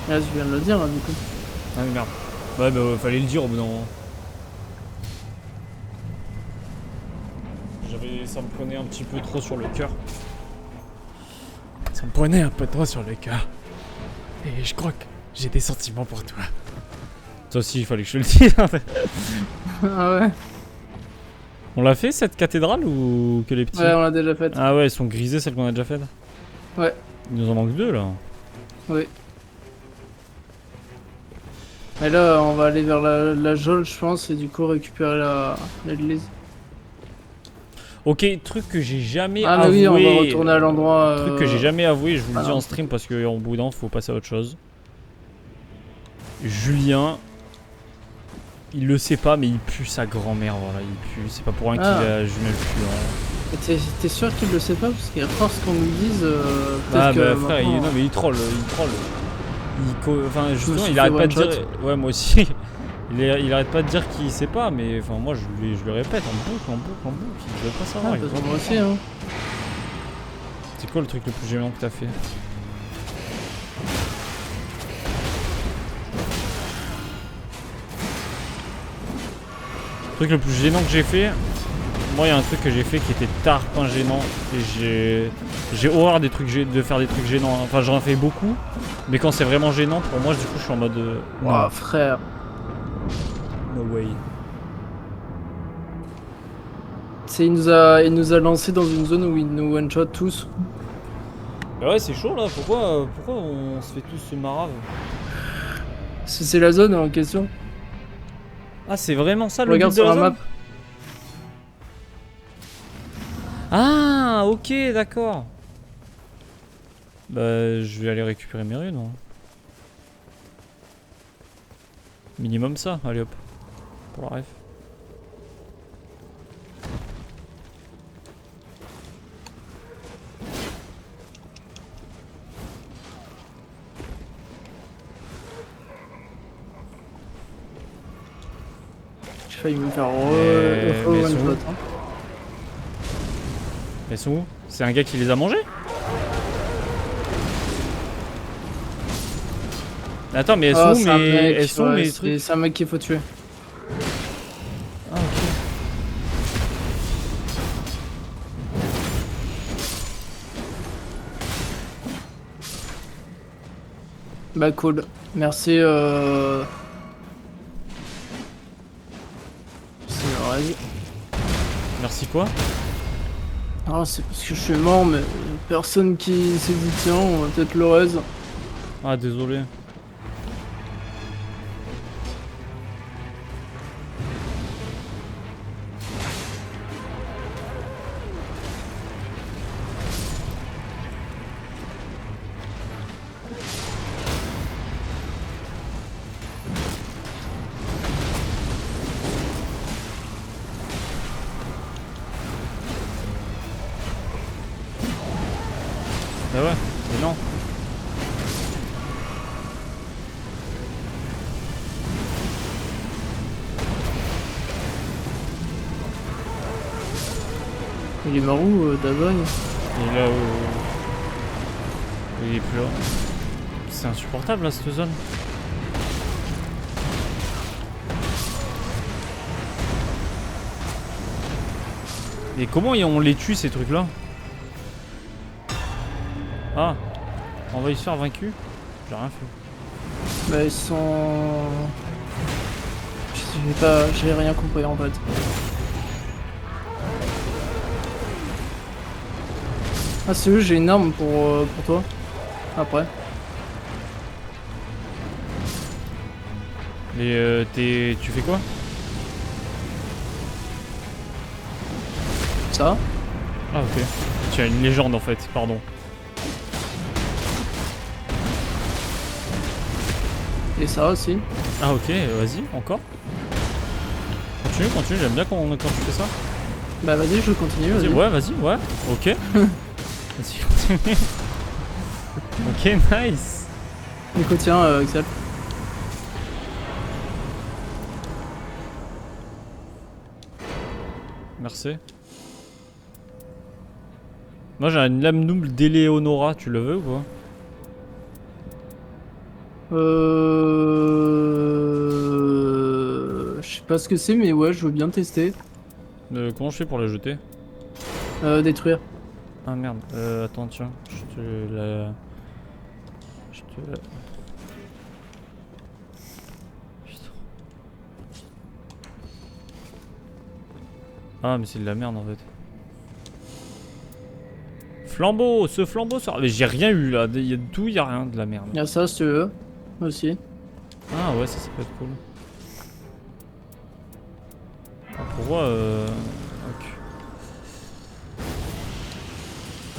Là, je viens de le dire, là, du coup. Ah mais merde. Ouais bah fallait le dire au bout d'un moment. Ça me prenait un petit peu trop sur le cœur. Ça me prenait un peu trop sur le cœur. Et je crois que j'ai des sentiments pour toi. Toi aussi il fallait que je le dise. Ah ouais? On l'a fait cette cathédrale ou que les petits? Ouais, on l'a déjà fait. Ah ouais, elles sont grisées celles qu'on a déjà faites. Ouais. Il nous en manque deux là. Oui. Mais là, on va aller vers la geôle, je pense, et du coup récupérer l'église. Ok, truc que j'ai jamais Ah, mais avoué. oui, on va retourner à l'endroit. Truc que j'ai jamais avoué, je vous le dis non. en stream parce qu'en bout d'un moment, faut passer à autre chose. Julien, il le sait pas, mais il pue sa grand-mère, voilà, il pue. C'est pas pour rien qu'il a jumé le cul. Hein. T'es sûr qu'il le sait pas? Parce qu'à force qu'on nous dise. Ah que bah frère, maintenant, non mais il troll, Enfin justement, suis il arrête fait pas de one dire. Ouais, moi aussi. Il arrête pas de dire qu'il sait pas, mais enfin moi je le répète en boucle, il veut pas savoir. Ah, moi aussi, hein. C'est quoi le truc le plus gênant que t'as fait? Le truc le plus gênant que j'ai fait, moi il y a un truc que j'ai fait qui était tarpin gênant et j'ai horreur des trucs de faire des trucs gênants. Enfin j'en fais beaucoup, mais quand c'est vraiment gênant pour moi du coup je suis en mode Ouah, frère. No way. Il nous a lancé dans une zone où il nous one shot tous. Bah ouais c'est chaud là, pourquoi on se fait tous ce marave? C'est la zone en question. Ah c'est vraiment ça le Regarde but de sur la la zone? map. Ah ok d'accord. Bah je vais aller récupérer mes runes. Hein. Minimum ça, allez hop. Pour la ref. J'ai failli me faire mais one sont où shot. Hein. Elles sont où? C'est un gars qui les a mangés? Attends mais elles sont où elles sont mes trucs? C'est un mec qu'il faut tuer. Ah ok. Bah cool. Merci c'est vrai. Merci quoi? Ah c'est parce que je suis mort mais personne qui s'est dit tiens on va peut-être le raise. Ah désolé. Bah ouais, mais non. Il est marrou, Dazai. Et là, il est plus là. C'est insupportable là cette zone. Et comment on les tue ces trucs là? Ah, envahisseur vaincu? J'ai rien fait. Bah ils sont... J'ai rien compris en fait. Ah c'est eux, j'ai une arme pour toi. Après. Et tu fais quoi? Ça. Ah ok. Tu as une légende en fait, pardon. Et ça aussi. Ah ok, vas-y, encore. Continue, j'aime bien quand tu fais ça. Bah vas-y, je continue. Vas-y, Vas-y. ouais, vas-y, ouais, ok. Vas-y, continue. Ok, nice. Écoute, tiens, Axel. Merci. Moi j'ai une lame double d'Eleonora, tu le veux ou pas? Je sais pas ce que c'est, mais ouais, je veux bien tester. Comment je fais pour la jeter? Détruire. Ah merde, attends tiens, je te la... Putain. Ah mais c'est de la merde en fait. Flambeau, ce flambeau sort... Mais j'ai rien eu là, il y a tout, il y a rien, de la merde. Y'a ça si tu veux. Aussi. Ah ouais, ça peut être cool. Ah, pourquoi ok.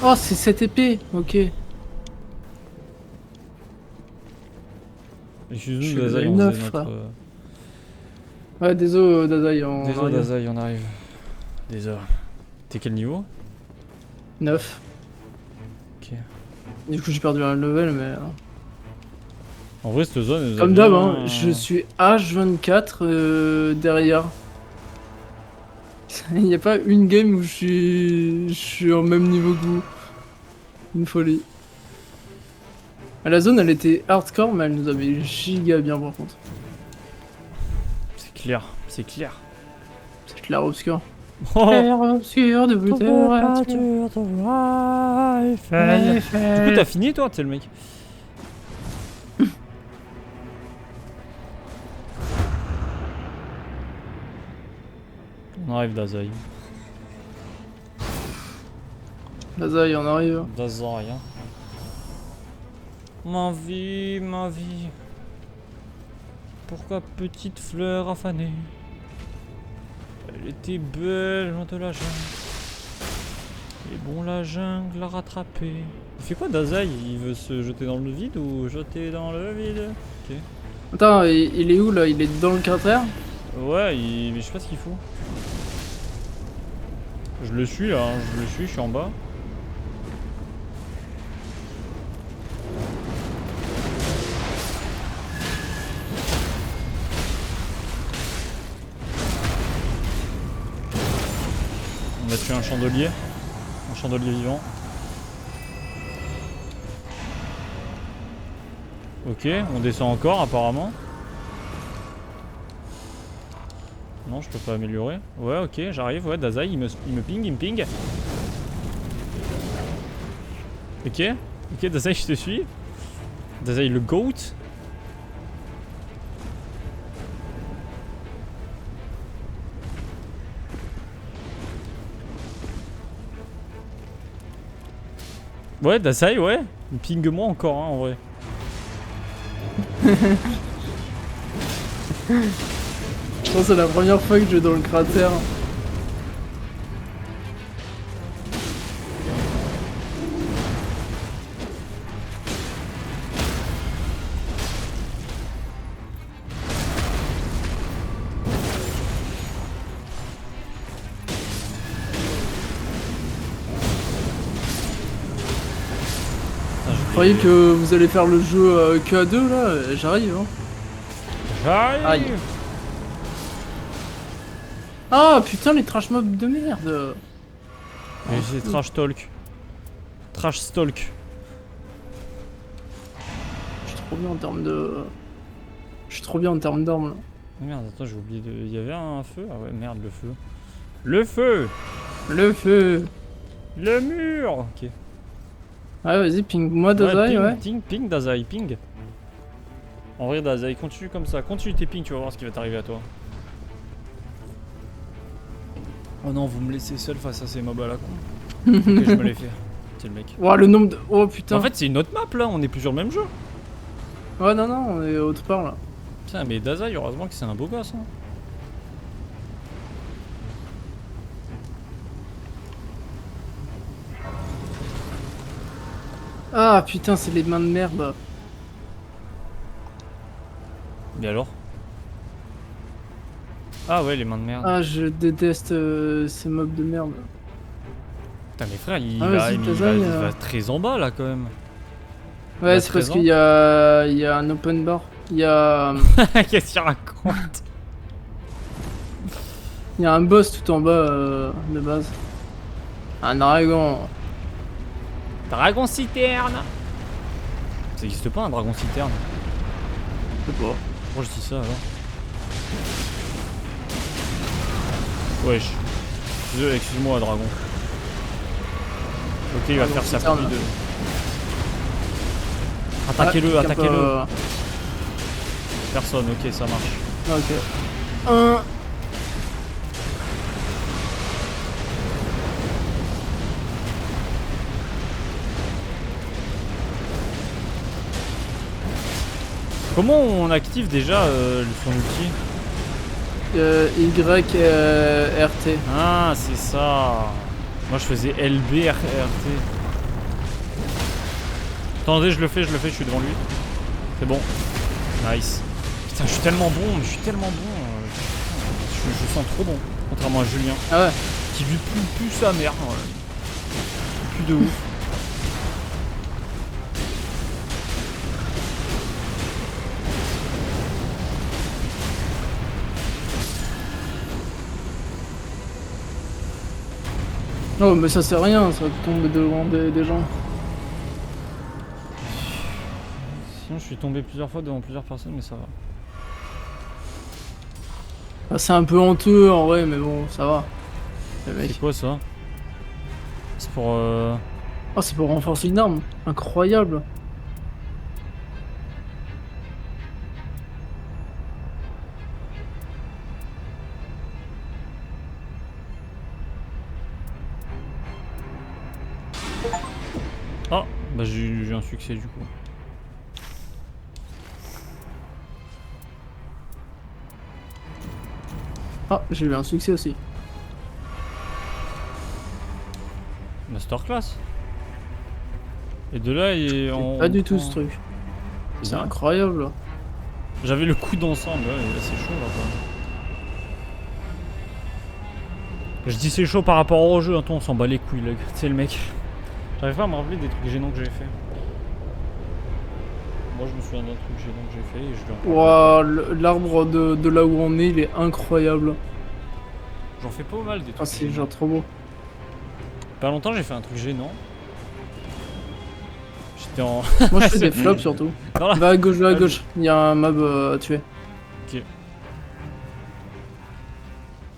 Oh, c'est cette épée. Ok. Excuse-nous, Je suis Dazai, level on 9, faisait notre... frère. Ouais, désolé, Dazai. Désolé, Dazai, on arrive. Désolé. T'es quel niveau? 9. Ok. Du coup, j'ai perdu un level, mais. En vrai, cette zone... Comme d'hab, hein, je suis H24 derrière. Il n'y a pas une game où je suis au même niveau que vous. Une folie. Ah, la zone, elle était hardcore, mais elle nous avait giga bien par contre. C'est clair, c'est clair. C'est clair obscur. Oh, Clair obscur de vous. du coup, t'as fini toi, t'es le mec. On arrive, Dazai. Dazai, on arrive. Dazai, hein. Ma vie, ma vie. Pourquoi petite fleur affanée? Elle était belle, loin de la jungle. Et bon, la jungle l'a rattrapé. Il fait quoi, Dazai? Il veut se jeter dans le vide ou jeter dans le vide? Ok. Attends, il est où là? Il est dans le cratère? Ouais, mais je sais pas ce qu'il fout. Je le suis là, hein. Je suis en bas. On a tué un chandelier vivant. Ok, on descend encore apparemment. Non, je peux pas améliorer. Ouais, ok, j'arrive. Ouais, Dazai, il me ping. Ok, Dazai, je te suis. Dazai, le GOAT. Ouais, Dazai, ouais. Ping-moi encore, hein, en vrai. Je pense que c'est la première fois que je vais dans le cratère. croyez que vous allez faire le jeu que à deux là? J'arrive hein. J'arrive. Aïe. Ah putain les trash mobs de merde. Mais c'est trash talk. Trash stalk. Je suis trop bien en termes de... Je suis trop bien en termes d'armes là. Oh merde, attends, j'ai oublié de... Il y avait un feu? Ah ouais, merde, le feu. Le feu! Le feu. Le mur! Ok. Ah vas-y ping moi Dazai ping, ouais. Ping, Dazai, ping. En vrai, Dazai, continue comme ça. Continue tes pings, tu vas voir ce qui va t'arriver à toi. Oh non, vous me laissez seul face à ces mobs à la con. Ok, je me l'ai fait. C'est le mec. Ouah le nombre de... Oh putain. En fait, c'est une autre map là, on est plus sur le même jeu. Ouais non non on est autre part là. Putain, mais Dazai, heureusement que c'est un beau gosse. Hein. Ah putain c'est les mains de merde. Mais alors? Ah ouais, les mains de merde. Ah je déteste ces mobs de merde. Putain, mais frère, il, Ah, va, vas-y, il Dazai, va très en bas là quand même. Ouais c'est parce 13 ans. qu'il y a un open bar. Il y a... Qu'est-ce qu'il raconte? Il y a un boss tout en bas de base. Un dragon. Dragon citerne. Ça existe pas un dragon citerne? Je sais pas. Pourquoi je dis ça alors? Wesh. Désolé, excuse-moi dragon. Ok, il va Dragon faire sa citerne. pluie de... Attaquez-le, Ah, attaquez-le. Personne, ok, ça marche. Ok. Un. Comment on active déjà son outil? YRT. Ah, c'est ça. Moi je faisais LBRT. Attendez, je le fais, je suis devant lui. C'est bon. Nice. Putain, je suis tellement bon, je suis tellement bon. Je sens trop bon. Contrairement à Julien, Ah ouais. qui lui pue sa mère. Ouais. Pue de ouf. Non mais ça c'est rien, ça tombe devant des gens. Sinon, je suis tombé plusieurs fois devant plusieurs personnes, mais ça va. Ah, c'est un peu honteux en vrai mais bon ça va. Le mec. C'est quoi ça? C'est pour Oh c'est pour renforcer une arme. Incroyable. Ah, bah j'ai eu un succès du coup. Ah j'ai eu un succès aussi. Masterclass. Et de là, on Pas du tout prend- ce truc. C'est bien. incroyable. J'avais le coup d'ensemble, ouais, là c'est chaud là quoi. Je dis c'est chaud par rapport au jeu, attends, on s'en bat les couilles là, tu sais le mec. J'arrive pas à me rappeler des trucs gênants que j'ai fait. Moi je me souviens d'un truc gênant que j'ai fait et je l'ai encore. Ouah, l'arbre de là où on est, il est incroyable. J'en fais pas mal des trucs. Ah c'est gênants. genre trop beau. Pas longtemps j'ai fait un truc gênant. J'étais en... Moi je fais des flops surtout. Dans la- Va à gauche, il y a un mob à tuer.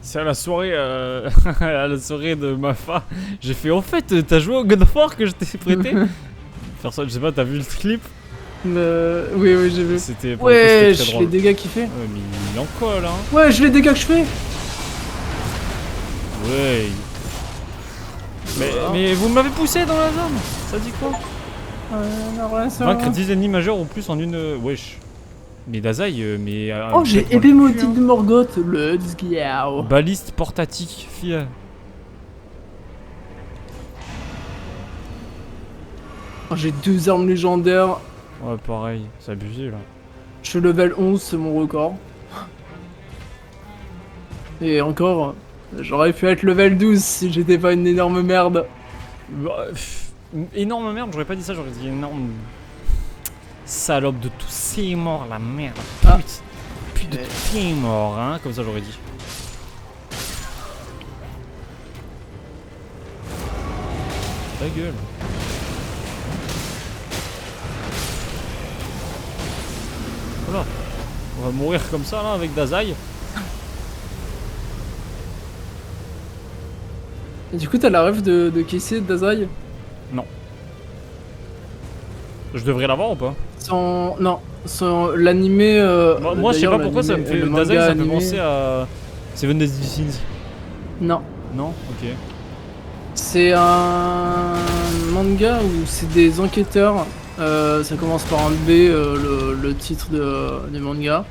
C'est à la soirée, à la soirée de ma fa. J'ai fait en fait, t'as joué au God of War que je t'ai prêté. Personne, je sais pas, t'as vu le clip? Oui oui j'ai vu. C'était pour le coup, Ouais, c'était très les drôle. dégâts qu'il fait. Ouais, mais il en colle, hein. Ouais, les dégâts que je fais. Ouais. Mais vous m'avez poussé dans la zone. Ça dit quoi? Vaincre 10 ennemis majeurs ou plus en une. Wesh. Mais Dazai, mais. Oh, j'ai dans le épée cul, maudite hein. de Morgoth. Let's go. Baliste portatique, fille. Oh, j'ai 2 armes légendaires. Ouais, pareil, c'est abusé là. Je suis level 11, c'est mon record. Et encore, j'aurais pu être level 12 si j'étais pas une énorme merde. Bah, pff, Énorme merde, j'aurais pas dit ça, j'aurais dit énorme. Salope de tous ces morts, la merde. Ah. Putain de tous ces morts, hein, comme ça j'aurais dit. Ta gueule. Voilà. On va mourir comme ça là avec Dazai. Et du coup, t'as la rêve de Casey de Dazai? Je devrais l'avoir ou pas? Non, l'animé. Moi je sais pas d'ailleurs, pourquoi ça me fait. le Dazai manga ça me fait animé. penser à Seven Days Sins. Non. Non? Ok. C'est un manga où c'est des enquêteurs. Ça commence par un B, le titre du manga.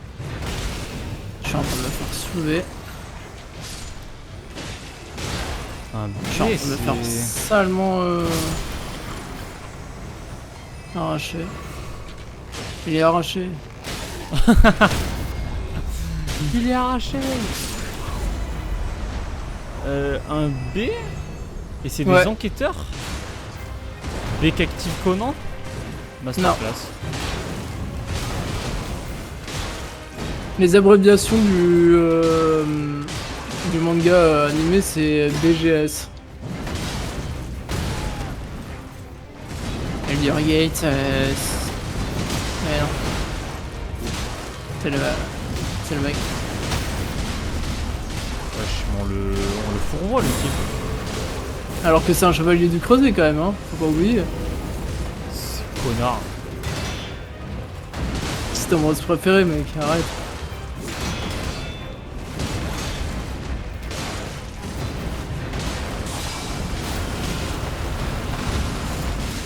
Je suis en train de me faire soulever. Je suis en train de me faire salement arraché. Il est arraché. Il est arraché. Un B? Et c'est Ouais. des enquêteurs? Détective Conan? Masterclass. Les abréviations du manga animé, c'est BGS. Elder Gate, ouais, non. C'est le mec. Wesh, on le fourvoie le type. Alors que c'est un chevalier du creuset quand même, hein. Faut pas oublier. C'est connard. C'est ton monstre préféré, mec. Arrête.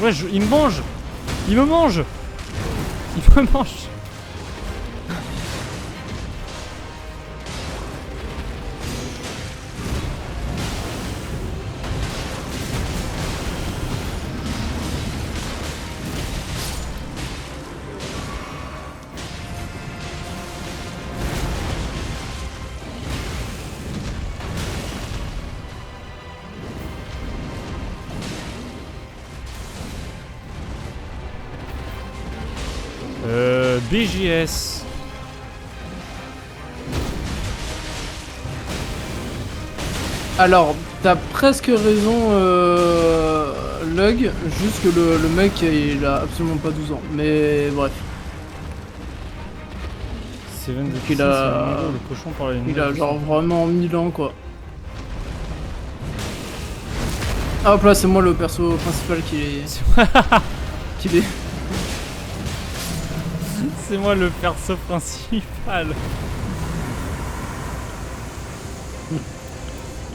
Ouais, il me mange. Il me mange. Il me mange. BGS. Alors, t'as presque raison, Lug, juste que le mec, il a absolument pas 12 ans. Mais bref, Seven Days il Sins, a- le cochon par la il a genre vraiment 1000 ans, quoi. Ah, hop là, c'est moi le perso principal qui est... C'est moi le perso principal.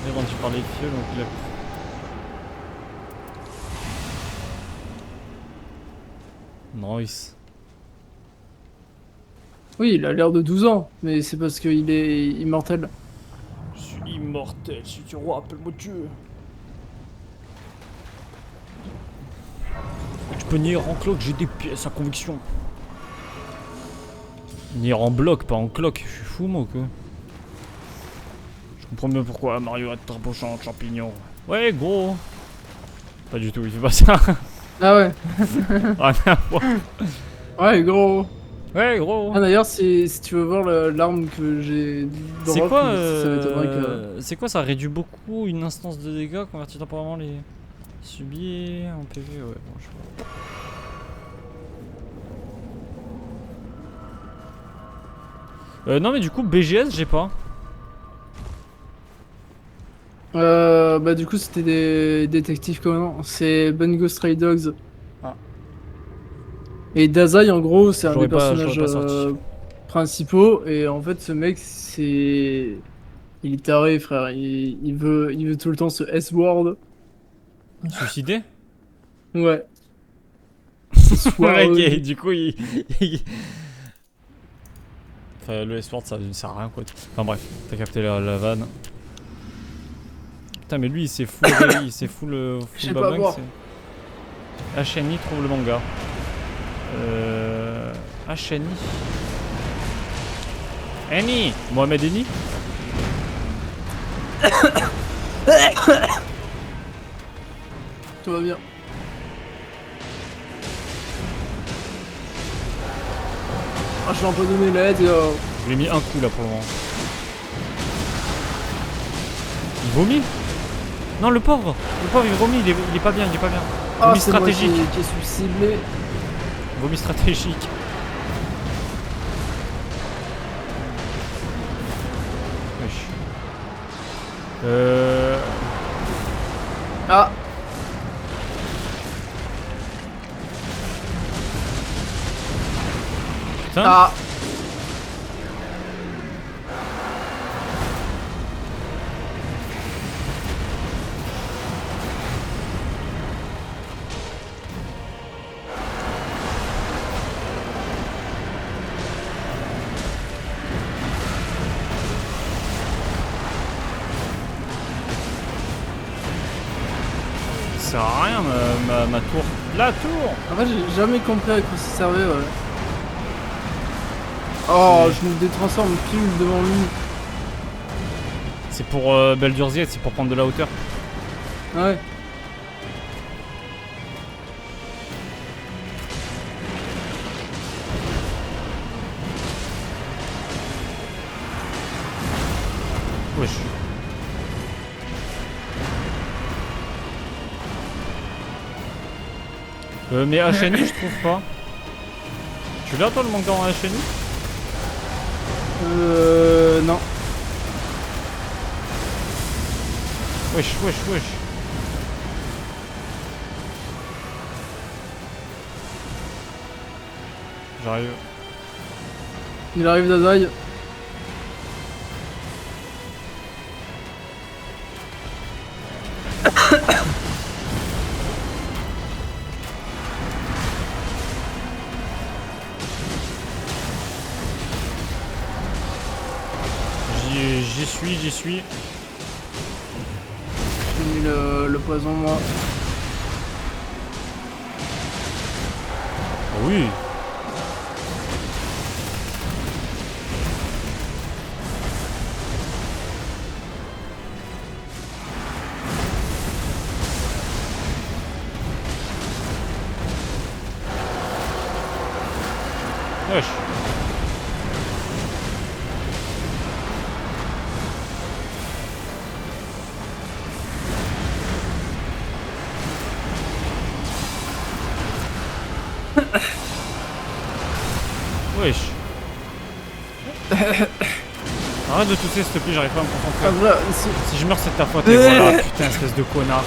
J'ai rendu par les fioles donc il a... Nice. Oui, il a l'air de 12 ans, mais c'est parce qu'il est immortel. Je suis immortel, je suis roi, appelle-moi Dieu. Tu peux nier en cloque, j'ai des pièces à conviction. Nier en bloc, pas en cloque, je suis fou moi quoi. Je comprends bien pourquoi Mario a de trapochant champignon. Ouais gros. Pas du tout, il fait pas ça. Ah ouais. Rien à voir. Ouais, gros. Ouais gros. Ah d'ailleurs, si tu veux voir l'arme que j'ai C'est drop, quoi ça m'étonnerait que... C'est quoi ça réduit beaucoup une instance de dégâts convertit temporairement les subis en PV ouais bon je vois. Non mais du coup BGS j'ai pas. Bah du coup c'était des détectives Conan, c'est Bungo Stray Dogs. Ah. Et Dazai en gros c'est un J'aurais des personnages pas sorti. principaux et en fait ce mec il est taré frère, il veut tout le temps ce S-word. Suicidé. Ouais. Ouais, ok, du coup Enfin le S-Word ça ne sert à rien quoi. Enfin bref, t'as capté la vanne. Putain mais lui il s'est full il s'est full sais pas babingue, voir. HNI trouve le manga. HNI. Eni Mohamed Eni. Tout va bien. Ah, je l'ai empoisonné, let's go. Je lui ai mis un coup là pour le moment. Il vomit? Non, le pauvre, il vomit, il est pas bien, il est pas bien. Ah, Vomi c'est moi stratégique. qui suis ciblé. Vomi stratégique. Wesh. Ah, Putain. ah. Ça sert à rien ma tour. La tour. En fait, j'ai jamais compris à quoi ça servait, ouais. Oh, C'est- je me détransforme pile devant lui. C'est pour Baldur's Gate, c'est pour prendre de la hauteur. Ouais. Wesh. Mais HNI, je trouve pas. Tu l'as toi le manga en HNI? Non. Wesh, wesh, wesh. J'arrive. Il arrive Dazai. J'y suis. J'ai mis le poison, moi. Oh oui. Wesh. Wesh. Arrête de tousser s'il te plaît, j'arrive pas à me concentrer. Ah, voilà, Si je meurs c'est de ta faute et voilà, putain espèce de connard.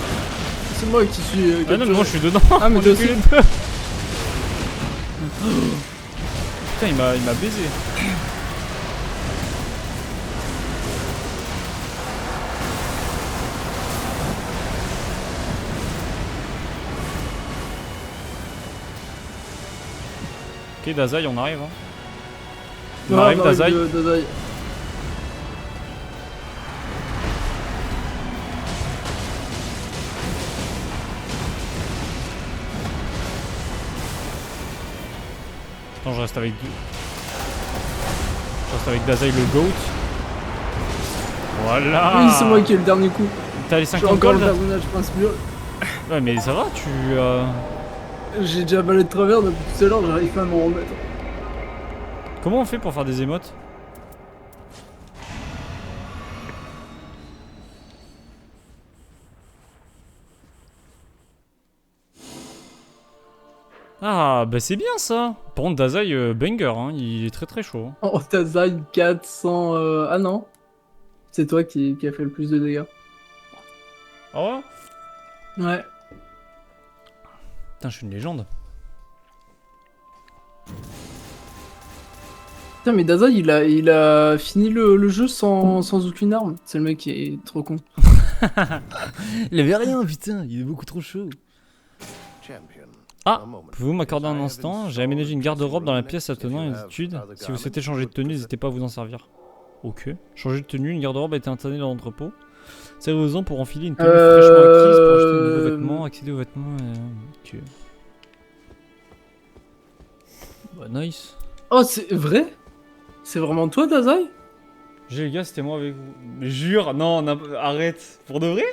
c'est moi qui suis. Ah non mais moi je suis dedans. Ah, mais On toi est tous aussi. les deux. Putain il m'a baisé. Ok Dazai on arrive hein. On Ouais, arrive bah, Dazai. Dazai. Attends je reste avec Dazai le GOAT. Voilà. Oui, c'est moi qui ai le dernier coup. T'as les J'ai 50 encore le gold. personnage principal. Ouais mais ça va tu J'ai déjà balé de travers depuis tout à l'heure, j'arrive pas à m'en remettre. Comment on fait pour faire des émotes? Ah bah c'est bien ça. Par contre Dazai banger hein, il est très très chaud. Oh, Dazai 400. Ah non. C'est toi qui a fait le plus de dégâts. Ah ouais? Ouais. Putain je suis une légende. Putain, mais Dazai, il a fini le jeu sans aucune arme. C'est le mec qui est trop con. Il avait rien putain, il est beaucoup trop chaud. Ah, pouvez-vous m'accorder un instant? J'ai aménagé une garde-robe dans la pièce attenant une étude. Si vous souhaitez changer de tenue, n'hésitez pas à vous en servir. Ok. Changer de tenue, une garde-robe a été installée dans l'entrepôt. Servez-vous-en pour enfiler une tenue fraîchement acquise, pour acheter de nouveaux vêtements, accéder aux vêtements Ok. Bah nice. Oh, c'est vrai? C'est vraiment toi, Dazai? J'ai les gars, c'était moi avec vous. Mais jure, non, arrête. Pour de vrai?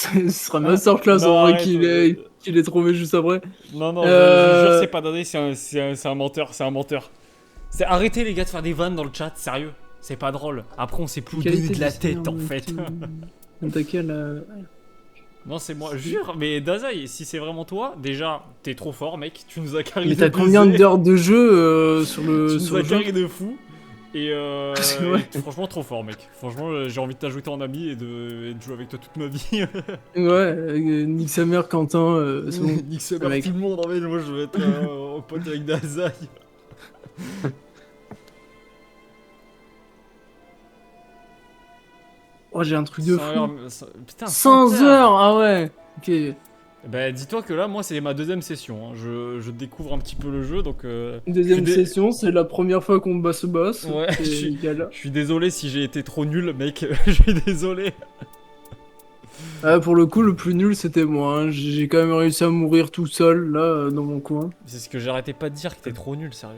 Ce sera masterclass en vrai qu'il ait trouvé juste après. Non, non, je jure, c'est pas Dazai, c'est un menteur, c'est un menteur. C'est arrêtez les gars de faire des vannes dans le chat, sérieux. C'est pas drôle. Après, on sait plus où donner de la tête en fait. T'inquiète là. Non, c'est moi, jure, mais Dazai, si c'est vraiment toi, déjà, t'es trop fort, mec. Tu nous as carré Mais de t'as combien baiser. d'heures de jeu sur Tu le nous as jeu? carré de fou. Et, Ouais. et franchement, trop fort, mec. Franchement, j'ai envie de t'ajouter en ami et de jouer avec toi toute ma vie. Ouais, nique sa mère, Quentin, c'est bon. Nique sa Le mère, mec. tout le monde. En fait, moi, je vais être en pote avec Dazai. Oh, j'ai un truc de 100 fou. heures, putain, 100 heures, ah ouais. Ok. Bah, dis-toi que là, moi, c'est ma deuxième session. Hein. Je découvre un petit peu le jeu, donc. Deuxième session, c'est la première fois qu'on bat ce boss. Ouais, C'est nickel. je suis désolé si j'ai été trop nul, mec. Je suis désolé. Ah, pour le coup, le plus nul, c'était moi. Hein. J'ai quand même réussi à mourir tout seul, là, dans mon coin. C'est ce que j'arrêtais pas de dire, que t'es trop nul, sérieux.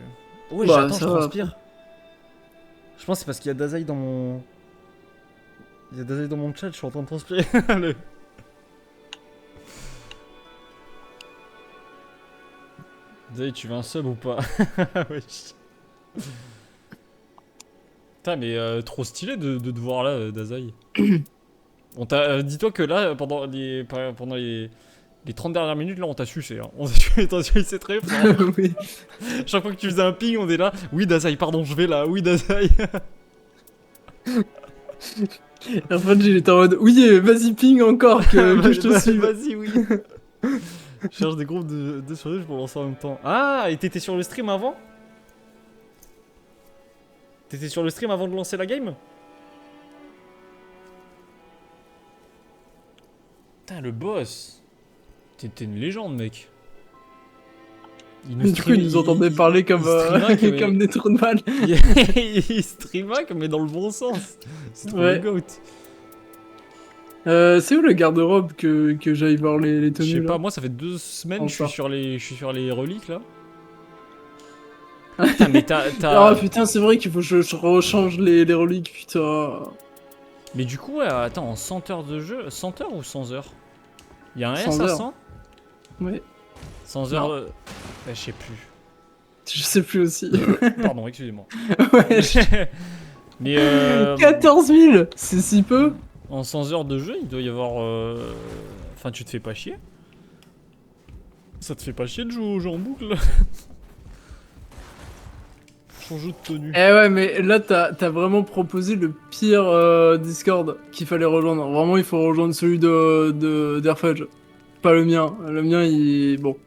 Ouais, Bah, j'attends, je ça va. transpire. Je pense que c'est parce qu'il y a Dazai dans mon. Il y a Dazai dans mon chat, je suis en train de transpirer. Le- Dazai, tu veux un sub ou pas? Wesh. Putain, mais trop stylé de te voir là, Dazai. On t'a. Dis-toi que là, pendant les 30 dernières minutes, là, on t'a sucé. Hein. T'as sucé très fort. Oui. Chaque fois que tu faisais un ping, on est là. Oui, Dazai, pardon, je vais là. Oui, Dazai. En fait, j'étais en mode, oui, vas-y, ping encore, que je te suive. Vas-y, oui. Je cherche des groupes de sur pour lancer en même temps. Ah, et t'étais sur le stream avant? T'étais sur le stream avant de lancer la game? Putain, le boss. T'es une légende, mec. Du coup, ils nous entendaient parler comme, streamac, comme des trous de balle. il streamac, mais dans le bon sens. C'est trop Ouais. le goat. C'est où le garde-robe que j'aille voir les Je tenues sais là pas, moi ça fait 2 semaines Enfin. je suis sur les reliques là. Putain, mais Ah putain, c'est vrai qu'il faut que je rechange les reliques, putain. Mais du coup, ouais, attends, en 100 heures de jeu, 100 heures ou 100 heures? Il y a un 100 S à heures. 100? Ouais, 100 heures. Ouais, je sais plus. je sais plus aussi. Pardon, excusez-moi. Ouais, Mais 14 000, c'est si peu. en 100 heures de jeu, il doit y avoir. Enfin, tu te fais pas chier? Ça te fait pas chier de jouer au jeu en boucle? Changer de tenue. Eh ouais, mais là, t'as vraiment proposé le pire Discord qu'il fallait rejoindre. Vraiment, il faut rejoindre celui d'Airfudge. Pas le mien. Le mien, il... Bon.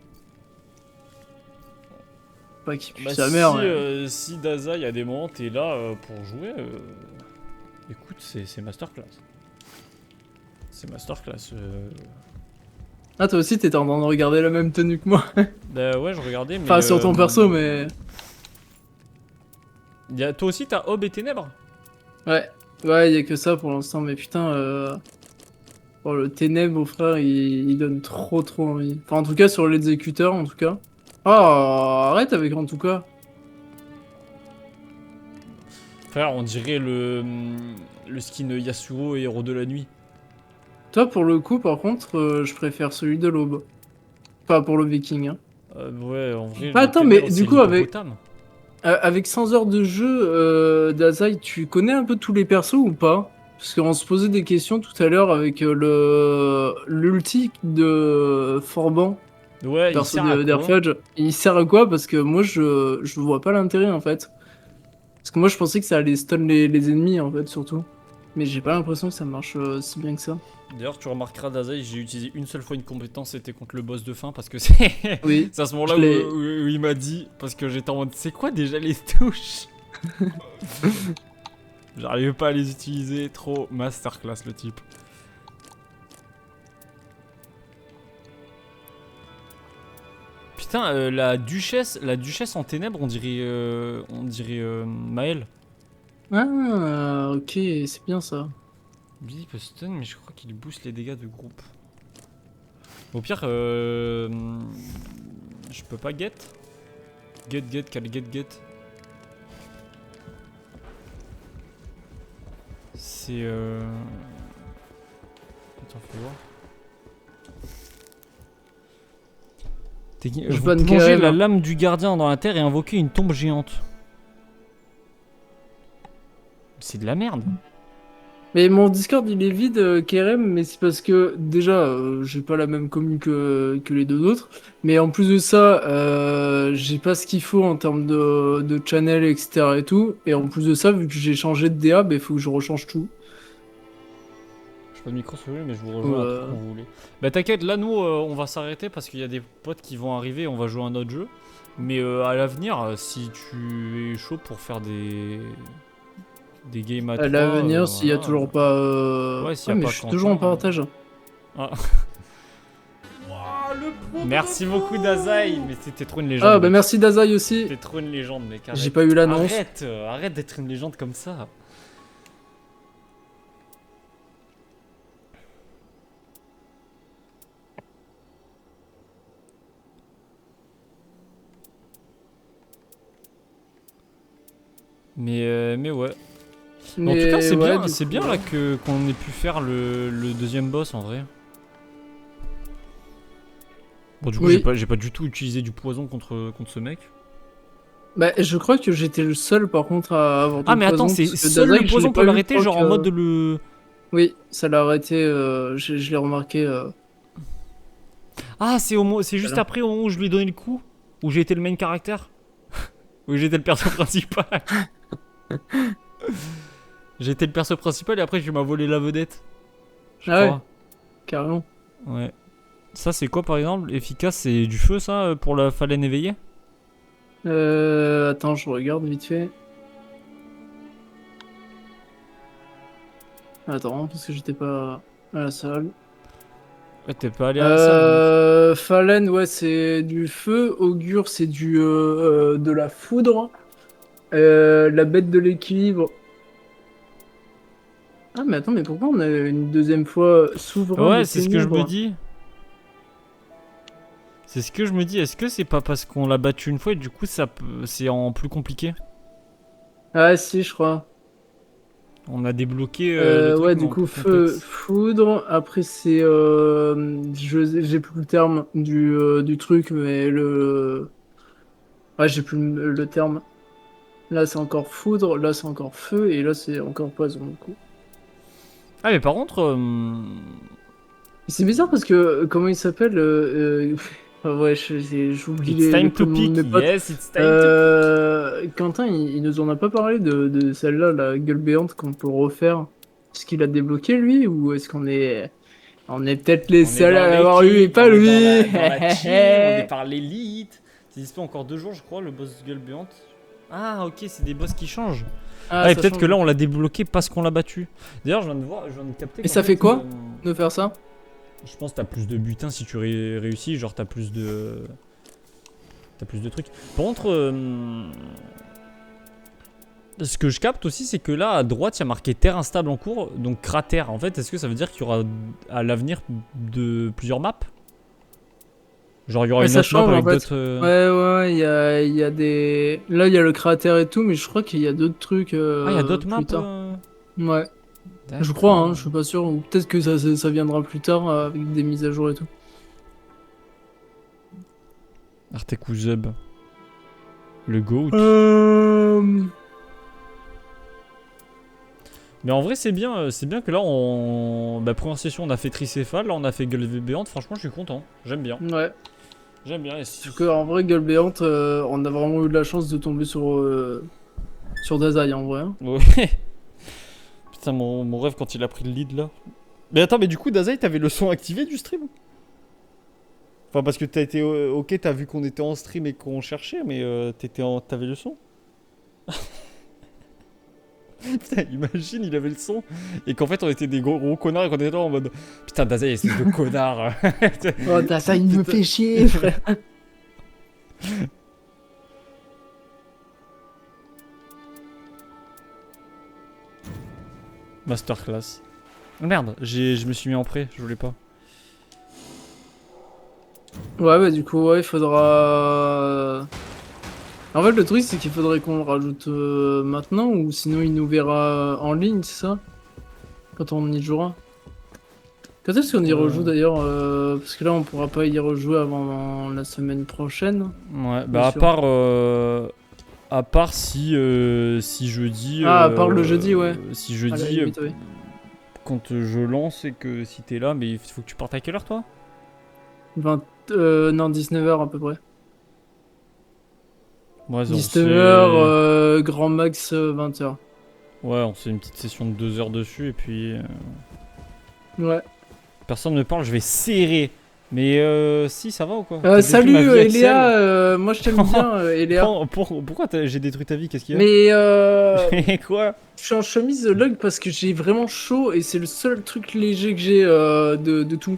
Pas qu'il pue Bah, sa mère, mais... si Dazai, à des moments, t'es là pour jouer, écoute, c'est masterclass. C'est masterclass. Ah, toi aussi, t'étais en train de regarder la même tenue que moi. Bah ouais, je regardais, mais. Enfin, sur ton perso, mais... Toi aussi, t'as Aube et Ténèbres? Ouais. Ouais, y a que ça pour l'instant, mais putain... Oh, le ténèbre, frère, il donne trop envie. Enfin, en tout cas, sur l'exécuteur, en tout cas. Oh, arrête avec en tout cas. Frère, on dirait le skin Yasuo et Héros de la Nuit. Toi, pour le coup, par contre, je préfère celui de l'aube. Pas pour le viking, hein. Ouais, en vrai. Ah, le attends, Ténèbres, mais c'est du coup, avec, l'hippopotame. avec 100 heures de jeu, Dazai, tu connais un peu tous les persos ou pas? Parce qu'on se posait des questions tout à l'heure avec l'ulti de Forban, Ouais, il perso sert à quoi? d'Airfudge. Il sert à quoi? Parce que moi, je vois pas l'intérêt, en fait. Parce que moi, je pensais que ça allait stun les ennemis, en fait, surtout. Mais j'ai pas l'impression que ça marche si bien que ça. D'ailleurs, tu remarqueras, Dazai, j'ai utilisé une seule fois une compétence, c'était contre le boss de fin, parce que c'est. Oui. C'est à ce moment-là Je l'ai- où il m'a dit, parce que j'étais en mode, c'est quoi déjà les touches? J'arrivais pas à les utiliser, trop masterclass le type. Putain, la duchesse en ténèbres, on dirait Maël. Ah, ok, c'est bien ça. Billy peut stun, mais je crois qu'il booste les dégâts de groupe. Au pire, je peux pas get. Get, get. C'est Attends, faut voir. Je Vous banne plongez KM. la lame du gardien dans la terre et invoquez une tombe géante. C'est de la merde. Mais mon Discord il est vide, KRM, mais c'est parce que déjà j'ai pas la même commu que les deux autres. Mais en plus de ça, j'ai pas ce qu'il faut en termes de channel, etc. et tout. Et en plus de ça, vu que j'ai changé de DA, il faut que je rechange tout. Je pas de micro sur lui, mais je vous rejoins à tout Euh, quand vous voulez. Bah t'inquiète, là nous on va s'arrêter parce qu'il y a des potes qui vont arriver, on va jouer à un autre jeu. Mais à l'avenir, si tu es chaud pour faire des games à à 3, l'avenir, s'il y a voilà. toujours pas. Ouais, s'il Ah, y a mais pas je suis toujours en Quentin. partage. Ah. Merci beaucoup Dazai, mais t'es trop une légende. Ah, bah mec. merci Dazai aussi. T'es trop une légende, mec. J'ai Arrête. pas eu l'annonce. Arrête d'être une légende comme ça. Mais ouais. Mais en tout cas, ouais, c'est du bien coup, là que qu'on ait pu faire le deuxième boss en vrai. Bon, du coup, Oui. j'ai pas du tout utilisé du poison contre ce mec. Bah, je crois que j'étais le seul par contre à avoir Ah, du mais attends, poison. c'est Parce que seul Dazai, le je l'ai poison pas peut eu l'arrêter, proc, genre en mode le. Oui, ça l'a arrêté, je l'ai remarqué. Ah, c'est juste Voilà. après au moment où je lui ai donné le coup, où j'ai été le main caractère, où j'étais le perso principal. J'ai été le perso principal et après tu m'as volé la vedette. Je Ah ouais, crois. carrément. Ouais. Ça c'est quoi par exemple? Efficace, c'est du feu ça pour la phalène éveillée? Attends, je regarde vite fait. Attends, parce que j'étais pas à la salle. Ouais, t'es pas allé à la salle, mec. Fallen, ouais, c'est du feu. Augure, c'est de la foudre. La bête de l'équilibre. Ah, mais attends, mais pourquoi on a une deuxième fois souverain Ouais, des c'est ce que je me ténèbres? dis. C'est ce que je me dis. Est-ce que c'est pas parce qu'on l'a battu une fois et du coup c'est en plus compliqué? Ah, si, je crois. On a débloqué le truc Ouais, mais du en coup, plus feu, complexe. foudre. Après, c'est. J'ai plus le terme du truc, mais le. Ouais, j'ai plus le terme. Là, c'est encore foudre. Là, c'est encore feu. Et là, c'est encore poison, du coup. Ah mais par contre, Et c'est bizarre parce que. Comment il s'appelle ouais, j'oublie it's les time to prénoms de pick. mes potes. Yes, it's time to pick. Quentin, il nous en a pas parlé de celle-là, la gueule béante qu'on peut refaire. Est-ce qu'il a débloqué, lui? Ou est-ce qu'on est. On est peut-être les On est seuls dans à l'avoir eu et l'équipe, pas on est dans lui. la team, on est par l'élite. C'est dispo encore 2 jours, je crois, le boss gueule béante. Ah, ok, c'est des boss qui changent. Ah, Ah, et ça peut-être change. que là, on l'a débloqué parce qu'on l'a battu. D'ailleurs, je viens de voir, je viens de capter. Et qu'en ça fait quoi euh, de faire ça? je pense que t'as plus de butin si tu réussis, genre t'as plus de. T'as plus de trucs. Par contre, ce que je capte aussi, c'est que là, à droite, il y a marqué terre instable en cours, donc cratère. En fait, est-ce que ça veut dire qu'il y aura à l'avenir de plusieurs maps? Genre, il y aura Ouais, une ça autre map change en avec fait. d'autres. Ouais, il y a des. Là, il y a le cratère et tout, mais je crois qu'il y a d'autres trucs Ah, il y a d'autres maps plus tard. Ouais, je crois, hein, je D'accord. suis pas sûr. Ou peut-être que ça viendra plus tard avec des mises à jour et tout. Artek ou Zeb. Le GOAT. Euh... Mais en vrai, c'est bien que là, première session, on a fait Tricéphale, là, on a fait Gueule Béante. Franchement, je suis content. J'aime bien. Ouais. J'aime bien. Parce que en vrai, gueule béante, on a vraiment eu de la chance de tomber sur Dazai en vrai, hein. Ouais. Putain, mon rêve quand il a pris le lead là. Mais attends, mais du coup, Dazai, t'avais le son activé du stream? Enfin, parce que t'as été. Ok, t'as vu qu'on était en stream et qu'on cherchait, mais t'avais le son? Putain, imagine, il avait le son. Et qu'en fait, on était des gros connards et qu'on était là en mode. Putain, Dazai, espèce de connard. Oh, Dazai, il me fait chier, frère. Masterclass. Merde, je me suis mis en prêt, je voulais pas. Ouais, bah du coup, ouais, il faudra. En fait, le truc, c'est qu'il faudrait qu'on le rajoute maintenant, ou sinon il nous verra en ligne, c'est ça? Quand on y jouera. Quand est-ce qu'on y rejoue d'ailleurs parce que là, on pourra pas y rejouer avant la semaine prochaine. Ouais, Bien bah sûr. à part si jeudi. Ah, à part le jeudi, ouais. Si À la jeudi, limite, ouais. quand je lance et que si t'es là, mais il faut que tu partes à quelle heure toi? 20, non, 19h à peu près. Ouais, 19h, grand max 20h. Ouais, on fait une petite session de 2 heures dessus et puis Ouais. personne ne parle, je vais serrer. Mais si, ça va ou quoi? T'as détruit Salut ma vie, Axel. Eléa, moi je t'aime bien Eléa. Pourquoi j'ai détruit ta vie? Qu'est-ce qu'il y a? Mais Quoi? je suis en chemise lug parce que j'ai vraiment chaud et c'est le seul truc léger que j'ai de tout.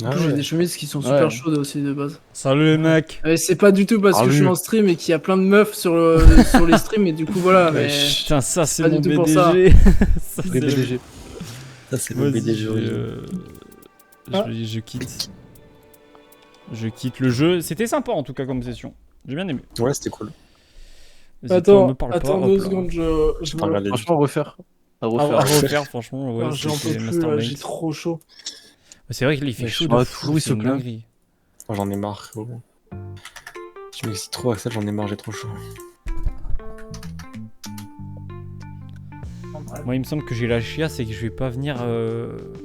En Ah plus j'ai ouais. des chemises qui sont Ouais. super chaudes aussi de base. Salut les mecs. Et c'est pas du tout parce que je suis Salut. en stream et qu'il y a plein de meufs sur les streams et du coup voilà mais... Putain, ça c'est pas mon du tout pour ça. BDG. Ça, Le c'est- BDG. Ça, c'est le Vas-y, BDG original. je quitte. Je quitte le jeu. C'était sympa en tout cas comme session. J'ai bien aimé. Ouais, c'était cool. Vas-y, toi, me parle pas, Attends hop 2 là. secondes, je Pas me... regardé. Franchement, refaire. À À refaire. refaire, franchement, ouais. Ah, j'en c'était peux plus Master là, Banks. j'ai trop chaud. C'est vrai qu'il fait Mais chaud je de vois fou, toujours, il c'est se une plaint. dinguerie. Oh, j'en ai marre, frérot. Tu m'excites trop, Axel, j'en ai marre, j'ai trop chaud. Moi, il me semble que j'ai la chiasse et que je vais pas venir